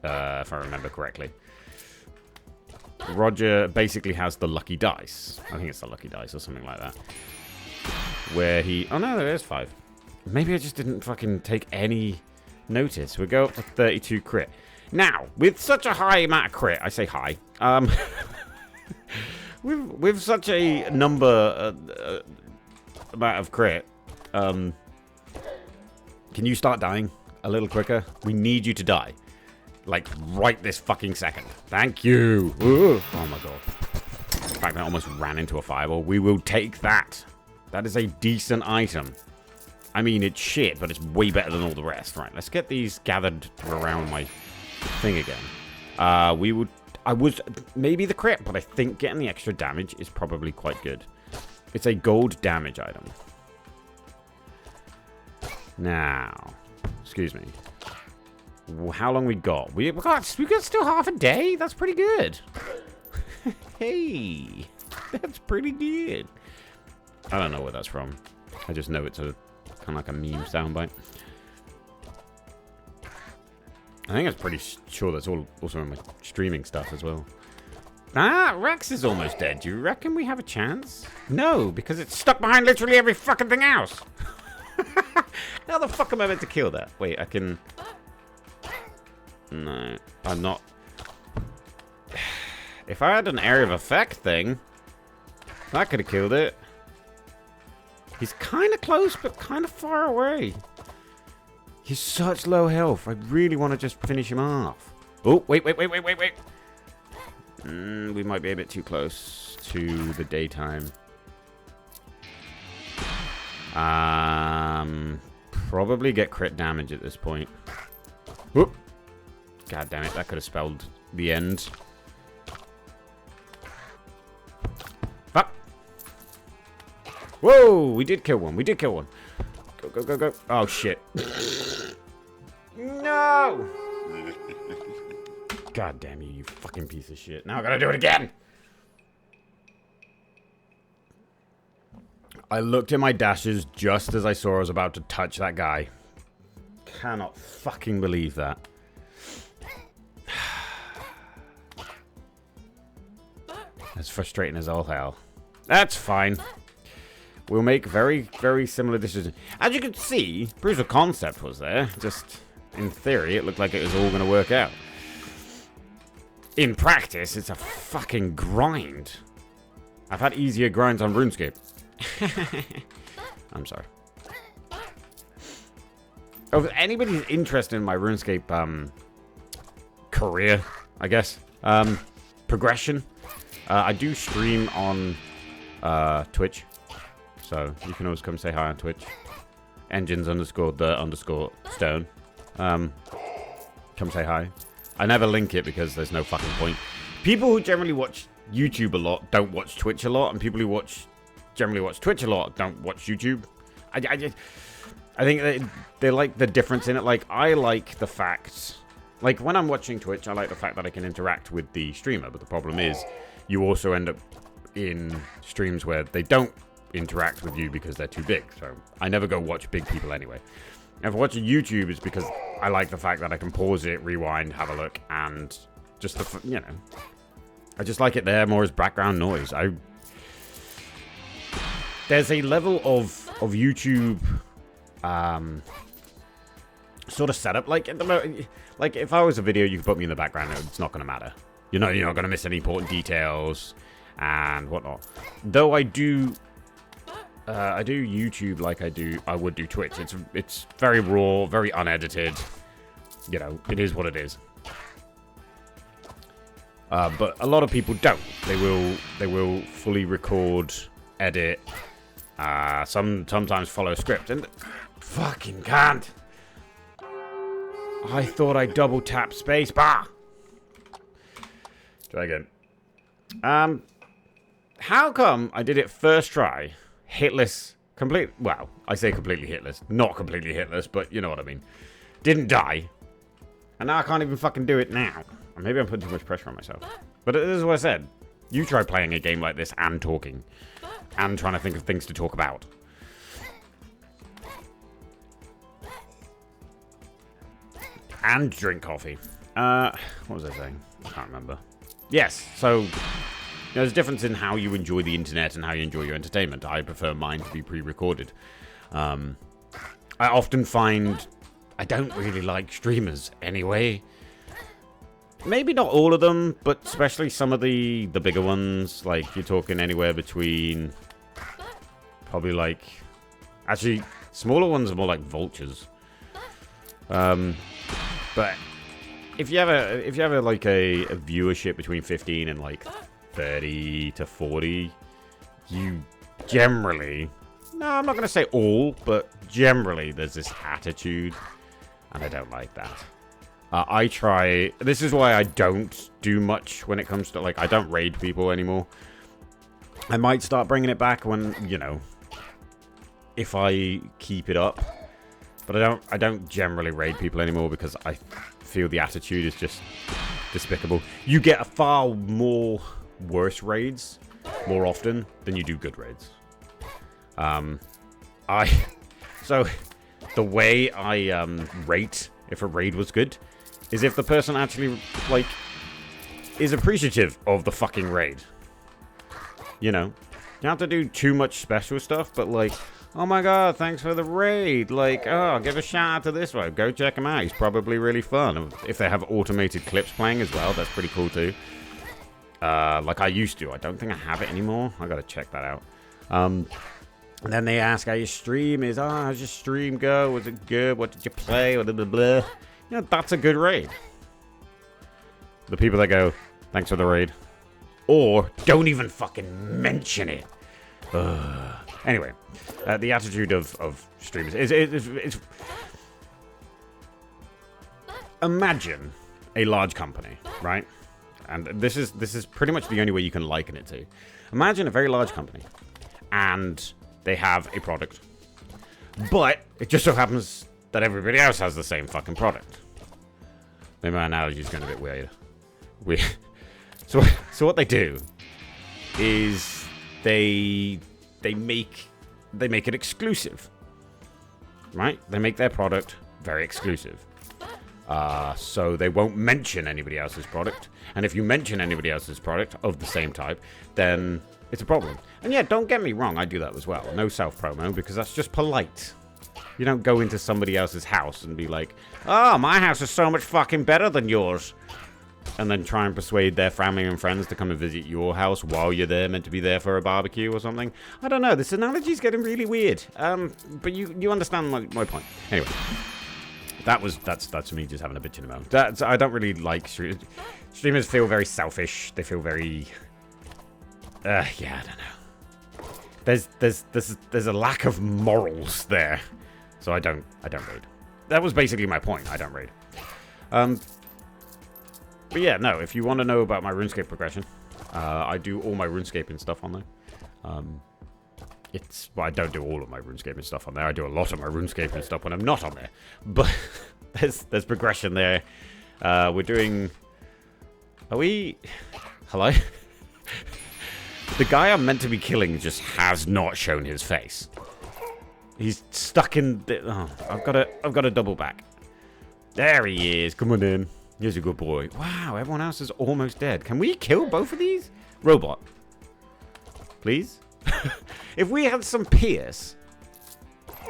If I remember correctly. Roger basically has the lucky dice. I think it's the lucky dice or something like that. Where he... Oh no, there is 5. Maybe I just didn't fucking take any notice. We go up to 32 crit. Now, with such a high amount of crit... I say high. with such a number... amount of crit... can you start dying a little quicker? We need you to die. Like, right this fucking second. Thank you. Ooh. Oh, my God. In fact, I almost ran into a fireball. We will take that. That is a decent item. I mean, it's shit, but it's way better than all the rest. Right, let's get these gathered around my thing again. I was... Maybe the crit, but I think getting the extra damage is probably quite good. It's a gold damage item. Now... Excuse me. How long we got? We got still half a day? That's pretty good. Hey, that's pretty good. I don't know where that's from. I just know it's a kind of like a meme soundbite. I think I'm pretty sure that's all also in my streaming stuff as well. Ah, Rex is almost dead. Do you reckon we have a chance? No, because it's stuck behind literally every fucking thing else. How the fuck am I meant to kill that? Wait, I can... No, I'm not. If I had an area of effect thing, that could have killed it. He's kind of close, but kind of far away. He's such low health. I really want to just finish him off. Oh, wait. We might be a bit too close to the daytime. Probably get crit damage at this point. Whoop. God damn it, that could have spelled the end. Fuck! Whoa, we did kill one. Go. Oh, shit. No! God damn you, you fucking piece of shit. Now I gotta do it again! I looked at my dashes just as I saw I was about to touch that guy. Cannot fucking believe that. That's frustrating as all hell. That's fine. We'll make very, very similar decisions. As you can see, proof of concept was there. Just, in theory, it looked like it was all going to work out. In practice, it's a fucking grind. I've had easier grinds on RuneScape. I'm sorry. Oh, if anybody's interested in my RuneScape career, I guess, progression, I do stream on Twitch, so you can always come say hi on Twitch. EnginesTheStone. Come say hi. I never link it because there's no fucking point. People who generally watch YouTube a lot don't watch Twitch a lot, and people who generally watch Twitch a lot don't watch YouTube. I think they like the difference in it. Like, I like the fact... Like, when I'm watching Twitch, I like the fact that I can interact with the streamer, but the problem is you also end up in streams where they don't interact with you because they're too big. So I never go watch big people anyway. And if I watch YouTube, it's because I like the fact that I can pause it, rewind, have a look, and just, you know, I just like it there more as background noise. There's a level of YouTube sort of setup. Like, if I was a video, you could put me in the background, it's not going to matter. You know, you're not going to miss any important details and whatnot. Though I do YouTube like I would do Twitch. It's very raw, very unedited. You know, it is what it is. But a lot of people don't. They will fully record edit, sometimes follow script, and fucking can't. I thought I double tap space bar. Try again. How come I did it first try, hitless, well, I say completely hitless, not completely hitless, but you know what I mean. Didn't die, and now I can't even fucking do it now. Or maybe I'm putting too much pressure on myself. But this is what I said. You try playing a game like this and talking, and trying to think of things to talk about. And drink coffee. What was I saying? I can't remember. Yes, so there's a difference in how you enjoy the internet and how you enjoy your entertainment. I prefer mine to be pre-recorded. I often find I don't really like streamers anyway. Maybe not all of them, but especially some of the bigger ones. Like, you're talking anywhere between probably like... Actually, smaller ones are more like vultures. But if you have like a viewership between 15 and like 30 to 40, you generally, no, I'm not going to say all, but generally there's this attitude, and I don't like that. I try, this is why I don't do much when it comes to, like, I don't raid people anymore. I might start bringing it back when, you know, if I keep it up. But I don't generally raid people anymore because I feel the attitude is just despicable. You get a far more worse raids more often than you do good raids. So the way I rate if a raid was good is if the person actually, like, is appreciative of the fucking raid. You know, you don't have to do too much special stuff, but like, oh my god, thanks for the raid. Like, oh, give a shout out to this one. Go check him out. He's probably really fun. If they have automated clips playing as well, that's pretty cool too. Like I used to. I don't think I have it anymore. I gotta check that out. And then they ask how your stream is. Oh, how's your stream go? Was it good? What did you play? Blah, blah, blah. You know, that's a good raid. The people that go, thanks for the raid. Or don't even fucking mention it. Anyway, the attitude of streamers is imagine a large company, right? And this is pretty much the only way you can liken it to. Imagine a very large company, and they have a product, but it just so happens that everybody else has the same fucking product. Maybe my analogy is going a bit weird. So what they do is they make it exclusive, right? They make their product very exclusive. So they won't mention anybody else's product. And if you mention anybody else's product of the same type, then it's a problem. And yeah, don't get me wrong, I do that as well. No self-promo, because that's just polite. You don't go into somebody else's house and be like, oh, my house is so much fucking better than yours. And then try and persuade their family and friends to come and visit your house while you're there, meant to be there for a barbecue or something. I don't know, this analogy's getting really weird. But you understand my point. Anyway. That's me just having a bitch in the mouth. I don't really like streamers. Streamers feel very selfish. They feel very... yeah, I don't know. There's a lack of morals there. So I don't raid. That was basically my point. I don't raid. But yeah, no, if you want to know about my RuneScape progression, I do all my RuneScaping stuff on there. Well, I don't do all of my RuneScaping stuff on there. I do a lot of my RuneScaping stuff when I'm not on there. But there's progression there. We're doing... Are we... Hello? The guy I'm meant to be killing just has not shown his face. He's stuck in... Oh, I've got to double back. There he is. Come on in. Here's a good boy. Wow, everyone else is almost dead. Can we kill both of these? Robot. Please? If we had some Pierce,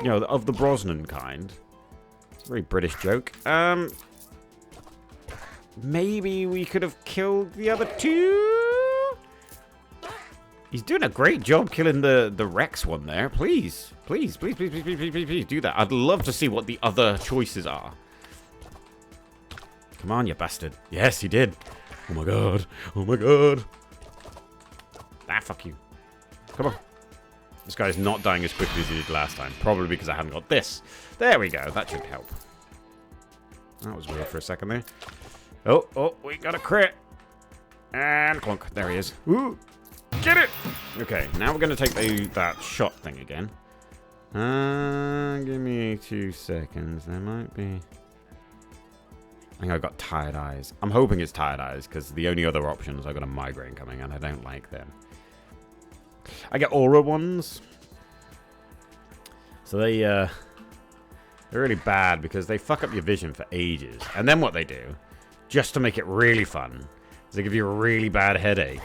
you know, of the Brosnan kind. It's a very British joke. Maybe we could have killed the other two? He's doing a great job killing the Rex one there. Please. Please do that. I'd love to see what the other choices are. Come on, you bastard. Yes, he did. Oh my god. Oh my god. Ah, fuck you. Come on. This guy's not dying as quickly as he did last time. Probably because I hadn't got this. There we go. That should help. That was weird for a second there. Oh, we got a crit. And clunk. There he is. Ooh, get it! Okay, now we're going to take that shot thing again. Give me 2 seconds. There might be... I think I've got tired eyes. I'm hoping it's tired eyes, because the only other options, I've got a migraine coming, and I don't like them. I get aura ones. So they're really bad, because they fuck up your vision for ages. And then what they do, just to make it really fun, is they give you a really bad headache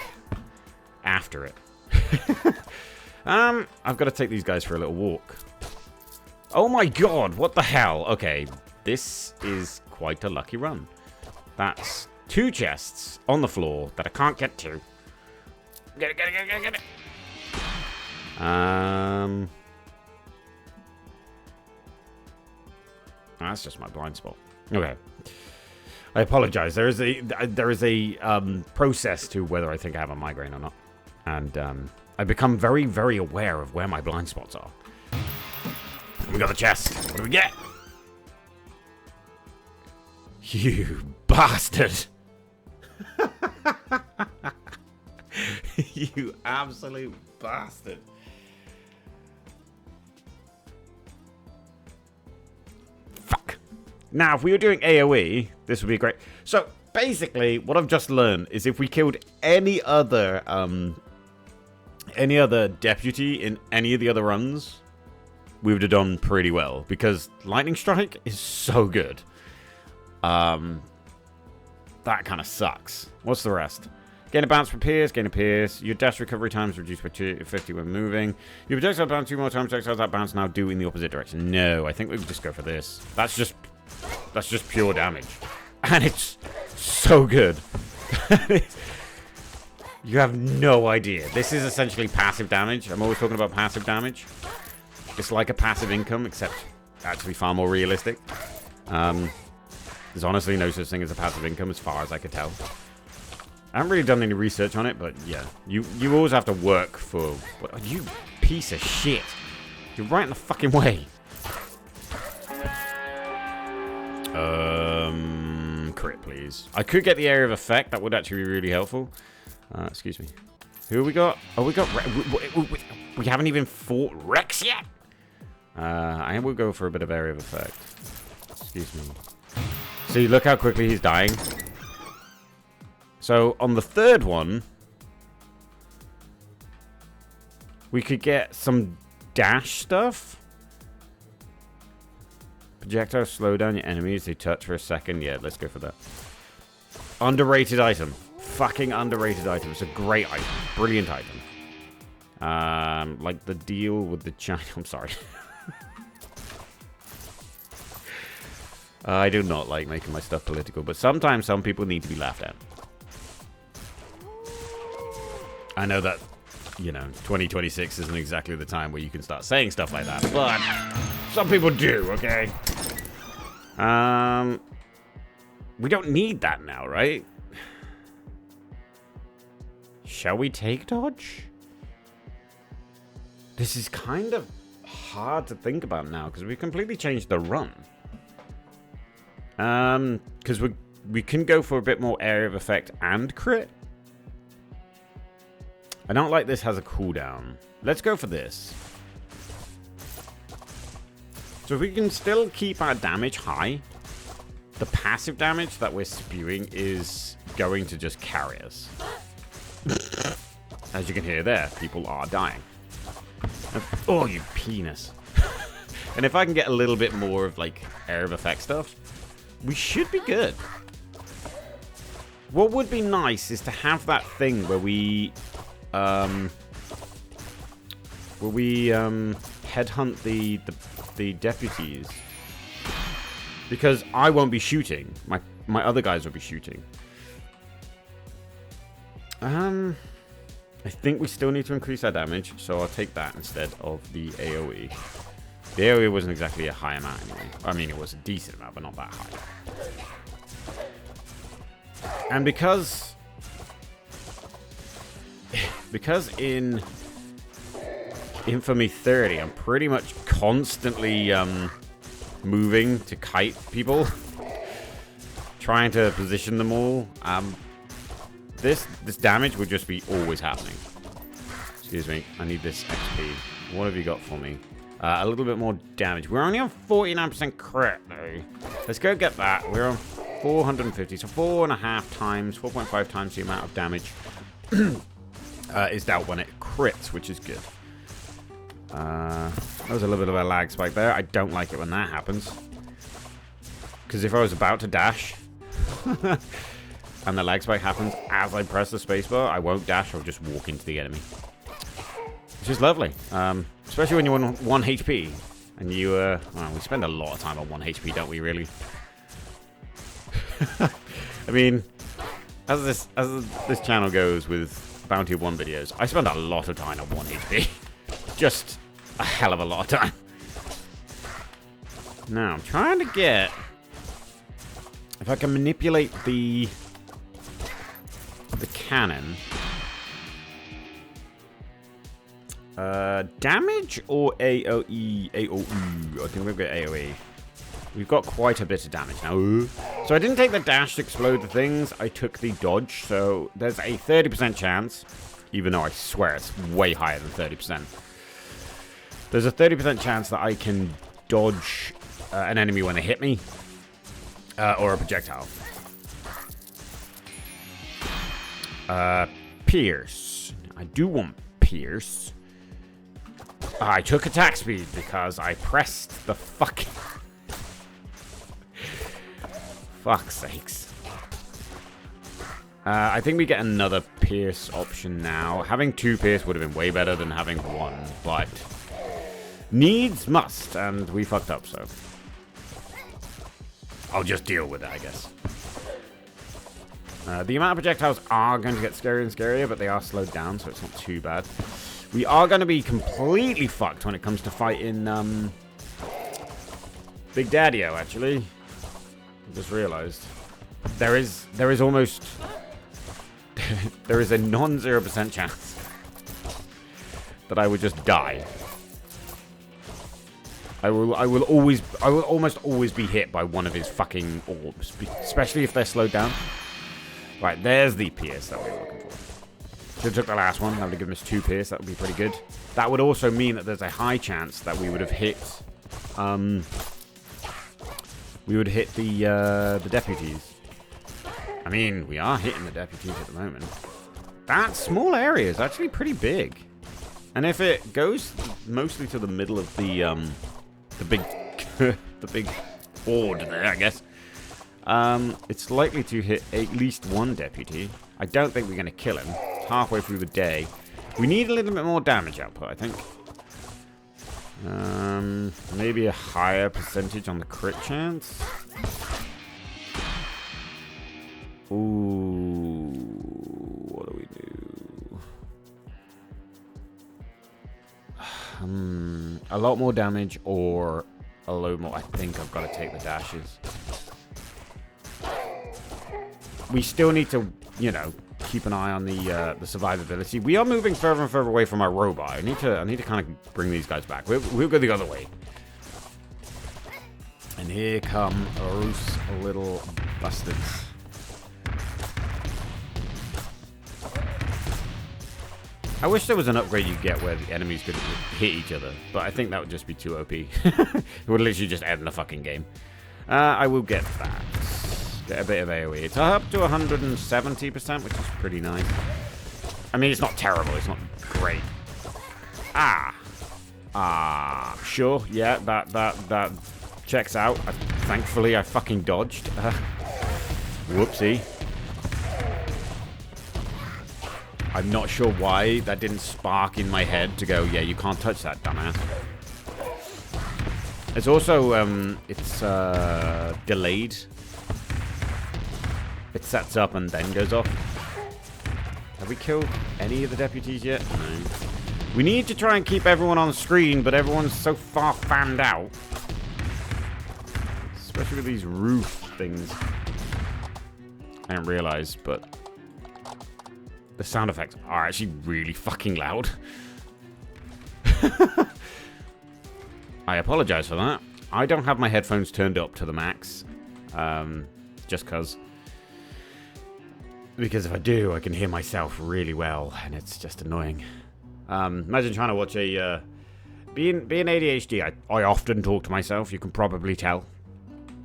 after it. I've got to take these guys for a little walk. Oh my god, what the hell? Okay, this is quite a lucky run. That's 2 chests on the floor that I can't get to. Get it. That's just my blind spot. Okay. I apologize. There is a process to whether I think I have a migraine or not. And I become very, very aware of where my blind spots are. We got the chest. What do we get? You bastard. You absolute bastard. Fuck. Now, if we were doing AoE, this would be great. So, basically, what I've just learned is if we killed any other deputy in any of the other runs, we would have done pretty well. Because Lightning Strike is so good. That kind of sucks. What's the rest? Gain a bounce for Pierce, gain a Pierce. Your dash recovery time is reduced by 50 when moving. Your projectile bounce 2 more times. Projectiles that bounce now do in the opposite direction. No, I think we would just go for this. That's just pure damage. And it's so good. You have no idea. This is essentially passive damage. I'm always talking about passive damage. It's like a passive income, except actually far more realistic. There's honestly no such thing as a passive income as far as I could tell. I haven't really done any research on it, but yeah. You always have to work for... You piece of shit. You're right in the fucking way. Crit, please. I could get the area of effect. That would actually be really helpful. Excuse me. Who have we got? Oh, we got... We haven't even fought Rex yet. I will go for a bit of area of effect. Excuse me. See, look how quickly he's dying. So, on the third one, we could get some dash stuff. Projectile slow down your enemies. They touch for a second. Yeah, let's go for that. Underrated item. Fucking underrated item. It's a great item. Brilliant item. Like the deal with the China. I'm sorry. I do not like making my stuff political, but sometimes some people need to be laughed at. I know that, 2026 isn't exactly the time where you can start saying stuff like that, but some people do, okay? We don't need that now, right? Shall we take dodge? This is kind of hard to think about now, because we've completely changed the run. Because we can go for a bit more area of effect and crit. I don't like this has a cooldown. Let's go for this. So if we can still keep our damage high, the passive damage that we're spewing is going to just carry us. As you can hear there, people are dying. Oh, you penis. And if I can get a little bit more of, like, area of effect stuff, we should be good. What would be nice is to have that thing where we headhunt the deputies, because I won't be shooting. My other guys will be shooting. I think we still need to increase our damage, so I'll take that instead of the AoE. The AoE wasn't exactly a high amount anyway. I mean, it was a decent amount, but not that high. And because Infamy 30. I'm pretty much constantly moving to kite people. Trying to position them all. This damage would just be always happening. Excuse me. I need this XP. What have you got for me? A little bit more damage. We're only on 49% crit, though. Let's go get that. We're on 450. So 4.5 times the amount of damage is dealt when it crits, which is good. There was a little bit of a lag spike there. I don't like it when that happens. Because if I was about to dash... and the lag spike happens as I press the spacebar, I won't dash, I'll just walk into the enemy. Which is lovely. Especially when you're on 1 HP. And you, well, we spend a lot of time on 1 HP, don't we, really? I mean, as this channel goes with Bounty of 1 videos, I spend a lot of time on 1 HP. Just a hell of a lot of time. Now, I'm trying to get... If I can manipulate the cannon. Damage or AOE? AOE. I think we've got AOE. We've got quite a bit of damage now. So I didn't take the dash to explode the things. I took the dodge. So there's a 30% chance, even though I swear it's way higher than 30%. There's a 30% chance that I can dodge an enemy when they hit me. Or a projectile. Pierce. I do want Pierce. I took attack speed because I pressed the fucking... Fuck's sakes. I think we get another Pierce option now. Having 2 Pierce would have been way better than having 1, but... Needs must, and we fucked up, so... I'll just deal with it, I guess. The amount of projectiles are going to get scarier and scarier, but they are slowed down, so it's not too bad. We are going to be completely fucked when it comes to fighting Big Daddy-O, actually. I just realized. There is almost... there is a non-0% chance that I would just die. I will almost always be hit by one of his fucking orbs, especially if they're slowed down. Right, there's the Pierce that we were looking for. Should have took the last one. That would have given us 2 Pierce. That would be pretty good. That would also mean that there's a high chance that we would have hit. We would hit the deputies. I mean, we are hitting the deputies at the moment. That small area is actually pretty big, and if it goes mostly to the middle of the big the big board there, I guess. It's likely to hit at least 1 deputy. I don't think we're going to kill him. It's halfway through the day. We need a little bit more damage output, I think. Maybe a higher percentage on the crit chance. Ooh, what do we do? A lot more damage or a load more. I think I've got to take the dashes. We still need to, you know, keep an eye on the survivability. We are moving further and further away from our robot. I need to kind of bring these guys back. We'll go the other way. And here come those little bastards. I wish there was an upgrade you get where the enemies could hit each other, but I think that would just be too OP. It would literally just end the fucking game. I will get that. Get a bit of AoE. It's up to 170%, which is pretty nice. I mean, it's not terrible. It's not great. Sure. Yeah, that checks out. Thankfully, I fucking dodged. Whoopsie. I'm not sure why that didn't spark in my head to go, yeah, you can't touch that, dumbass. It's also, it's delayed. It sets up and then goes off. Have we killed any of the deputies yet? No. We need to try and keep everyone on screen, but everyone's so far fanned out. Especially with these roof things. I didn't realize, but the sound effects are actually really fucking loud. I apologize for that. I don't have my headphones turned up to the max. Just because if I do, I can hear myself really well, and it's just annoying. Imagine trying to watch a... being ADHD, I often talk to myself, you can probably tell.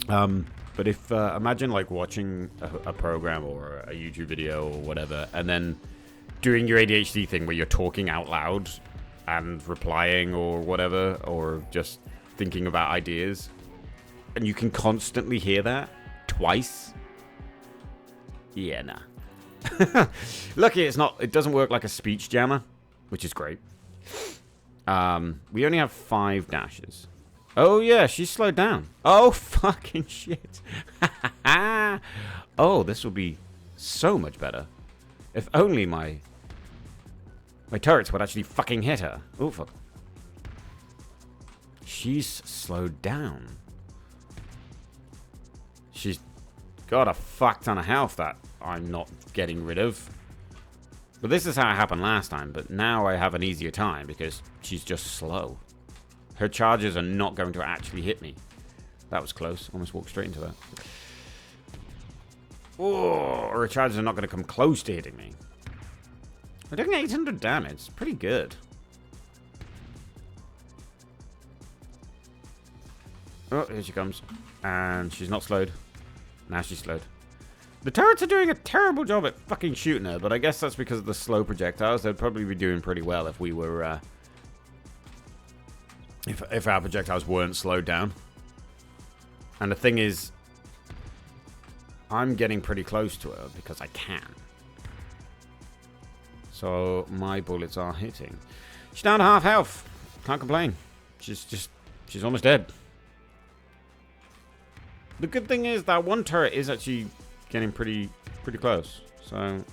But if, imagine like watching a program or a YouTube video or whatever, and then doing your ADHD thing where you're talking out loud and replying or whatever, or just thinking about ideas, and you can constantly hear that twice. Yeah, nah. Lucky it doesn't work like a speech jammer, which is great. We only have 5 dashes. Oh yeah, she's slowed down. Oh fucking shit. Oh, this will be so much better. If only my turrets would actually fucking hit her. Oh fuck. She's slowed down. She's got a fuck ton of health that I'm not getting rid of. But this is how it happened last time, but now I have an easier time because she's just slow. Her charges are not going to actually hit me. That was close. Almost walked straight into that. Oh, her charges are not going to come close to hitting me. We're doing 800 damage. Pretty good. Oh, here she comes. And she's not slowed. Now she's slowed. The turrets are doing a terrible job at fucking shooting her, but I guess that's because of the slow projectiles. They'd probably be doing pretty well if we were... If our projectiles weren't slowed down. And the thing is... I'm getting pretty close to her because I can. So my bullets are hitting. She's down to half health. Can't complain. She's almost dead. The good thing is that one turret is actually getting pretty close. So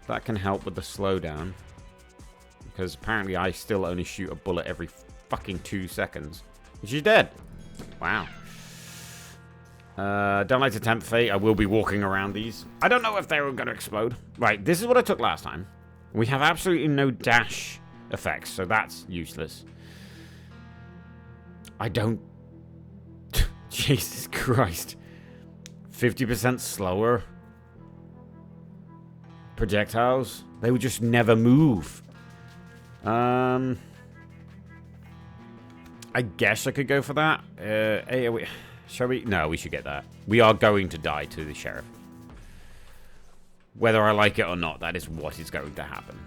that can help with the slowdown. Because apparently I still only shoot a bullet every fucking 2 seconds. And she's dead. Wow. Don't like to tempt fate. I will be walking around these. I don't know if they were going to explode. Right, this is what I took last time. We have absolutely no dash effects, so that's useless. I don't... Jesus Christ. 50% slower projectiles. They would just never move. I guess I could go for that. Shall we? No, we should get that. We are going to die to the sheriff. Whether I like it or not, that is what is going to happen.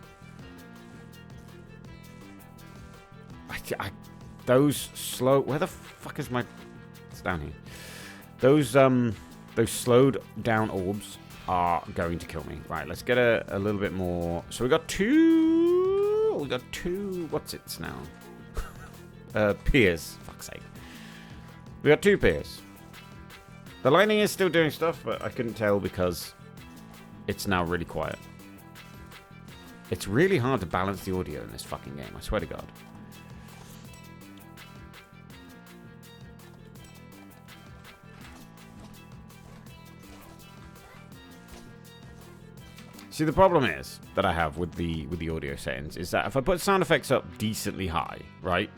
Those slow... Where the fuck is my... It's down here. Those slowed down orbs are going to kill me. Right, let's get a little bit more... So we got two... We got two... What's it now? Piers. Fuck's sake. We got 2 piers. The lightning is still doing stuff, but I couldn't tell because it's now really quiet. It's really hard to balance the audio in this fucking game, I swear to God. See, the problem is that I have with the audio settings is that if I put sound effects up decently high, right,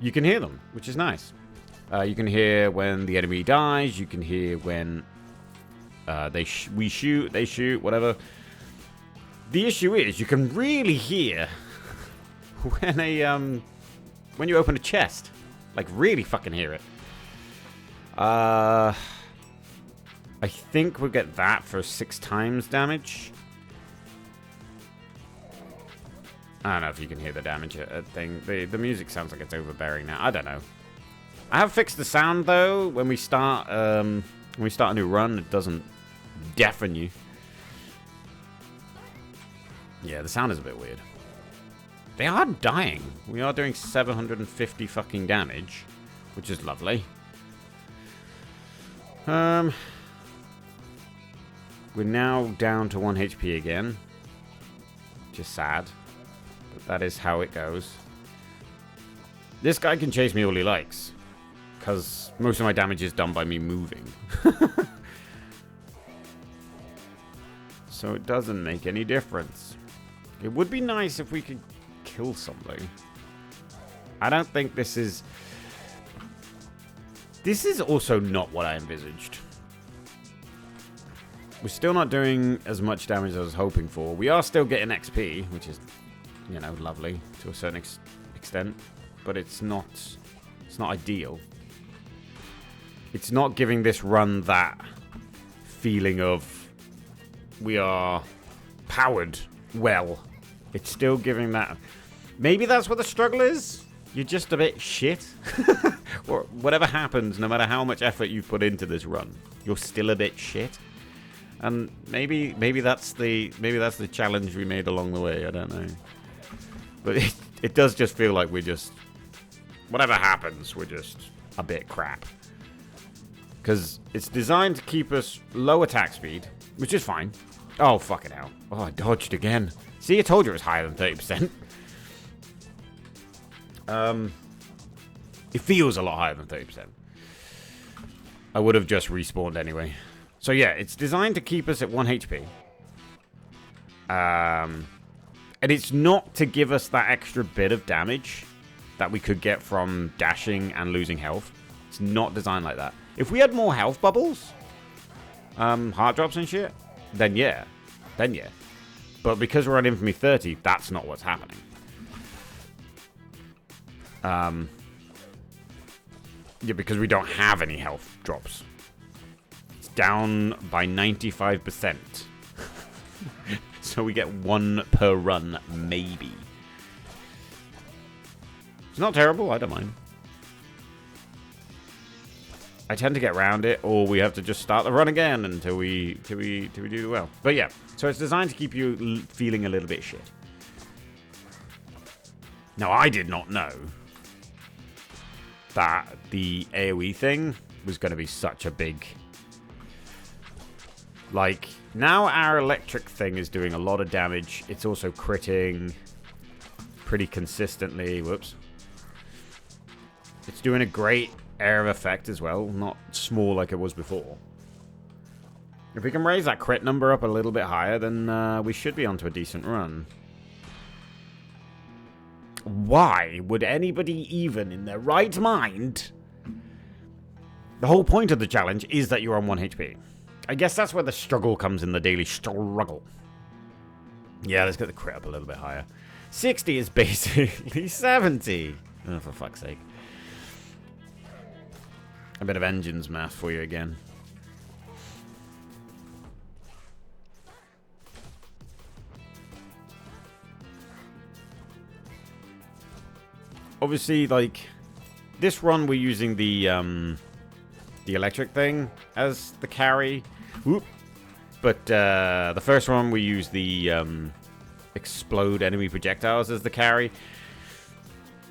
you can hear them, which is nice. You can hear when the enemy dies. You can hear when we shoot, they shoot, whatever. The issue is you can really hear when you open a chest, like really fucking hear it. I think we'll get that for 6 times damage. I don't know if you can hear the damage thing. The music sounds like it's overbearing now. I don't know. I have fixed the sound though. When we start a new run, it doesn't deafen you. Yeah, the sound is a bit weird. They are dying. We are doing 750 fucking damage, which is lovely. We're now down to 1 HP again, which is sad, but that is how it goes. This guy can chase me all he likes, because most of my damage is done by me moving. So it doesn't make any difference. It would be nice if we could kill something. I don't think this is... This is also not what I envisaged. We're still not doing as much damage as I was hoping for. We are still getting XP, which is, you know, lovely to a certain extent. But it's not ideal. It's not giving this run that feeling of we are powered well. It's still giving that... Maybe that's what the struggle is? You're just a bit shit? Or whatever happens, no matter how much effort you've put into this run, you're still a bit shit? And maybe that's the challenge we made along the way. I don't know, but it does just feel like we're just, whatever happens, we're just a bit crap. Because it's designed to keep us low attack speed, which is fine. Oh fucking hell! Oh, I dodged again. See, I told you it was higher than 30%. It feels a lot higher than 30%. I would have just respawned anyway. So yeah, it's designed to keep us at 1 HP. And it's not to give us that extra bit of damage that we could get from dashing and losing health. It's not designed like that. If we had more health bubbles, heart drops and shit, then yeah. But because we're on Infamy 30, that's not what's happening. Yeah, because we don't have any health drops. Down by 95%. So we get 1 per run, maybe. It's not terrible, I don't mind. I tend to get around it, or we have to just start the run again until we do well. But yeah, so it's designed to keep you feeling a little bit shit. Now, I did not know that the AoE thing was going to be such a big... Like, now our electric thing is doing a lot of damage. It's also critting pretty consistently. Whoops. It's doing a great area of effect as well. Not small like it was before. If we can raise that crit number up a little bit higher, then we should be onto a decent run. Why would anybody even in their right mind... The whole point of the challenge is that you're on 1 HP. I guess that's where the struggle comes in, the daily struggle. Yeah, let's get the crit up a little bit higher. 60 is basically 70. Oh, for fuck's sake. A bit of engines math for you again. Obviously, like, this run we're using the electric thing as the carry. Whoop. But the first one we use the explode enemy projectiles as the carry.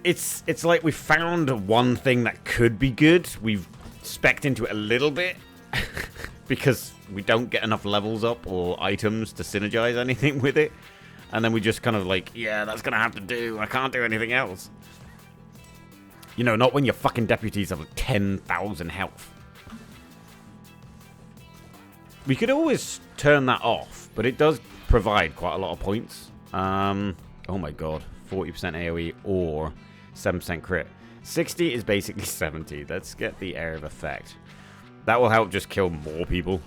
It's like we found one thing that could be good. We've specced into it a little bit because we don't get enough levels up or items to synergize anything with it. And then we just kind of like, yeah, that's going to have to do. I can't do anything else. You know, not when your fucking deputies have like 10,000 health. We could always turn that off, but it does provide quite a lot of points. Oh my god. 40% AoE or 7% crit. 60 is basically 70. Let's get the area of effect. That will help just kill more people.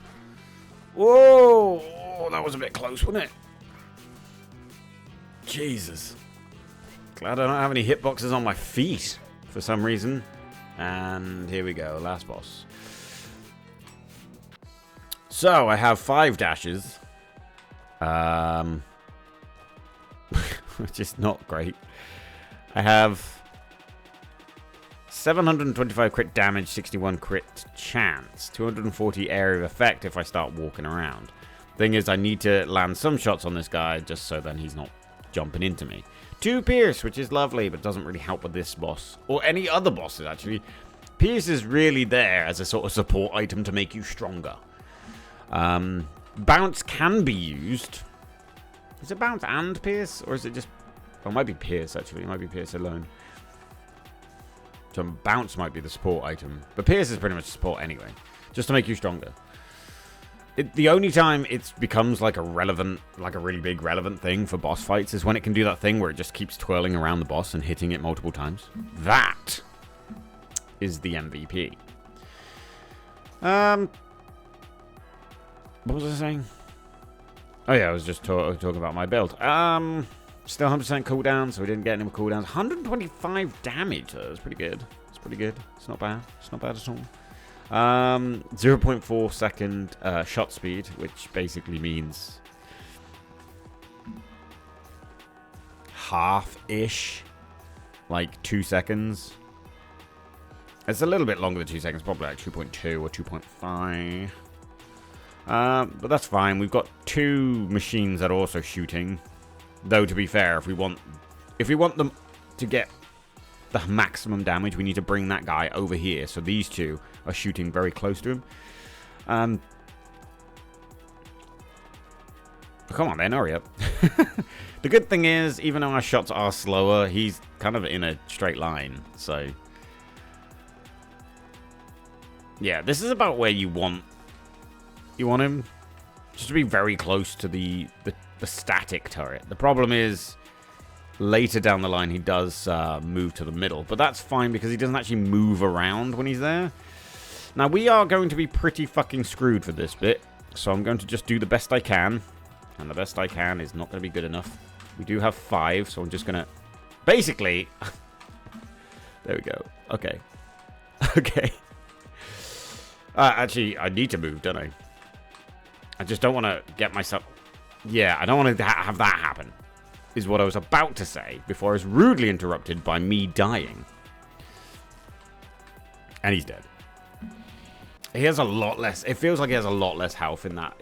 Whoa! Oh, that was a bit close, wasn't it? Jesus. Glad I don't have any hitboxes on my feet for some reason. And here we go. Last boss. So, I have 5 dashes. Which is not great. I have 725 crit damage, 61 crit chance, 240 area of effect if I start walking around. Thing is, I need to land some shots on this guy just so then he's not jumping into me. 2 Pierce, which is lovely, but doesn't really help with this boss. Or any other bosses, actually. Pierce is really there as a sort of support item to make you stronger. Bounce can be used. Is it Bounce and Pierce? Or is it just... Oh, it might be Pierce, actually. It might be Pierce alone. So Bounce might be the support item. But Pierce is pretty much support anyway. Just to make you stronger. The only time it becomes like a really big relevant thing for boss fights is when it can do that thing where it just keeps twirling around the boss and hitting it multiple times. That is the MVP. What was I saying? Oh yeah, I was just talking about my build. Still 100% cooldown, so we didn't get any more cooldowns. 125 damage, though. That's pretty good. It's pretty good. It's not bad. It's not bad at all. 0.4 second shot speed, which basically means half-ish, like 2 seconds. It's a little bit longer than 2 seconds, probably like 2.2 or 2.5. But that's fine. We've got 2 machines that are also shooting. Though, to be fair, if we want them to get the maximum damage, we need to bring that guy over here. So these 2 are shooting very close to him. Come on, then, hurry up. The good thing is, even though our shots are slower, he's kind of in a straight line. So, yeah, this is about where you want him. Just to be very close to the static turret. The problem is, later down the line, he does move to the middle. But that's fine because he doesn't actually move around when he's there. Now, we are going to be pretty fucking screwed for this bit. So I'm going to just do the best I can. And the best I can is not going to be good enough. We do have 5, so I'm just going to... Basically... There we go. Okay. Okay. Actually, I need to move, don't I? I just don't want to get myself... Yeah, I don't want to have that happen. Is what I was about to say before I was rudely interrupted by me dying. And he's dead. He has a lot less... It feels like he has a lot less health in that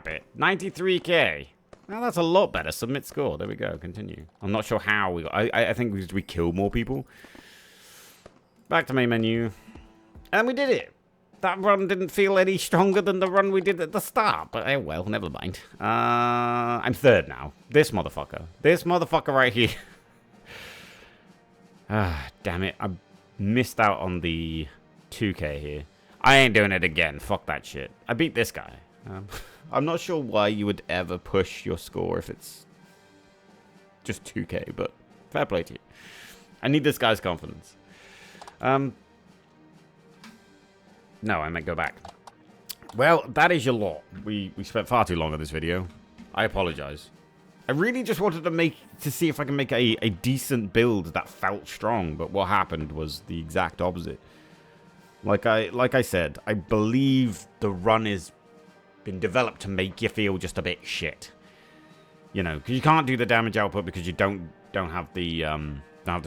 bit. 93k. Now that's a lot better. Submit score. There we go. Continue. I'm not sure how we got... I think we killed more people. Back to main menu. And we did it. That run didn't feel any stronger than the run we did at the start. But, oh well, never mind. I'm 3rd now. This motherfucker. This motherfucker right here. Damn it. I missed out on the 2k here. I ain't doing it again. Fuck that shit. I beat this guy. I'm not sure why you would ever push your score if it's just 2k, but fair play to you. I need this guy's confidence. No, I meant go back. Well, that is your lot. We spent far too long on this video. I apologize. I really just wanted to see if I can make a decent build that felt strong, but what happened was the exact opposite. Like I said, I believe the run is been developed to make you feel just a bit shit. You know, because you can't do the damage output because you don't have the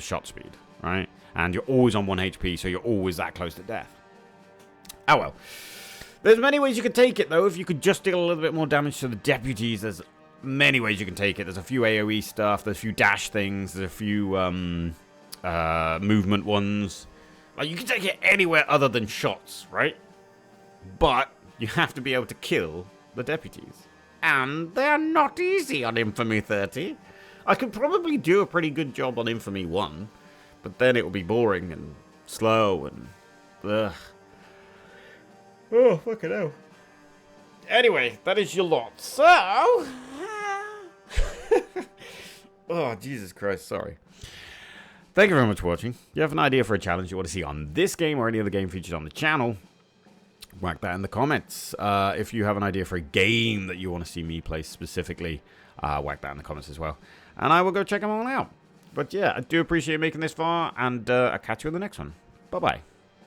shot speed, right? And you're always on 1 HP, so you're always that close to death. Oh well. There's many ways you could take it, though. If you could just deal a little bit more damage to the deputies, there's many ways you can take it. There's a few AoE stuff, there's a few dash things, there's a few movement ones. Like, you can take it anywhere other than shots, right? But you have to be able to kill the deputies. And they're not easy on Infamy 30. I could probably do a pretty good job on Infamy 1, but then it will be boring and slow and... ugh. Oh, fucking hell. Anyway, that is your lot. So... oh, Jesus Christ, sorry. Thank you very much for watching. If you have an idea for a challenge you want to see on this game or any other game featured on the channel, whack that in the comments. If you have an idea for a game that you want to see me play specifically, whack that in the comments as well. And I will go check them all out. But yeah, I do appreciate you making this far, and I'll catch you in the next one. Bye-bye.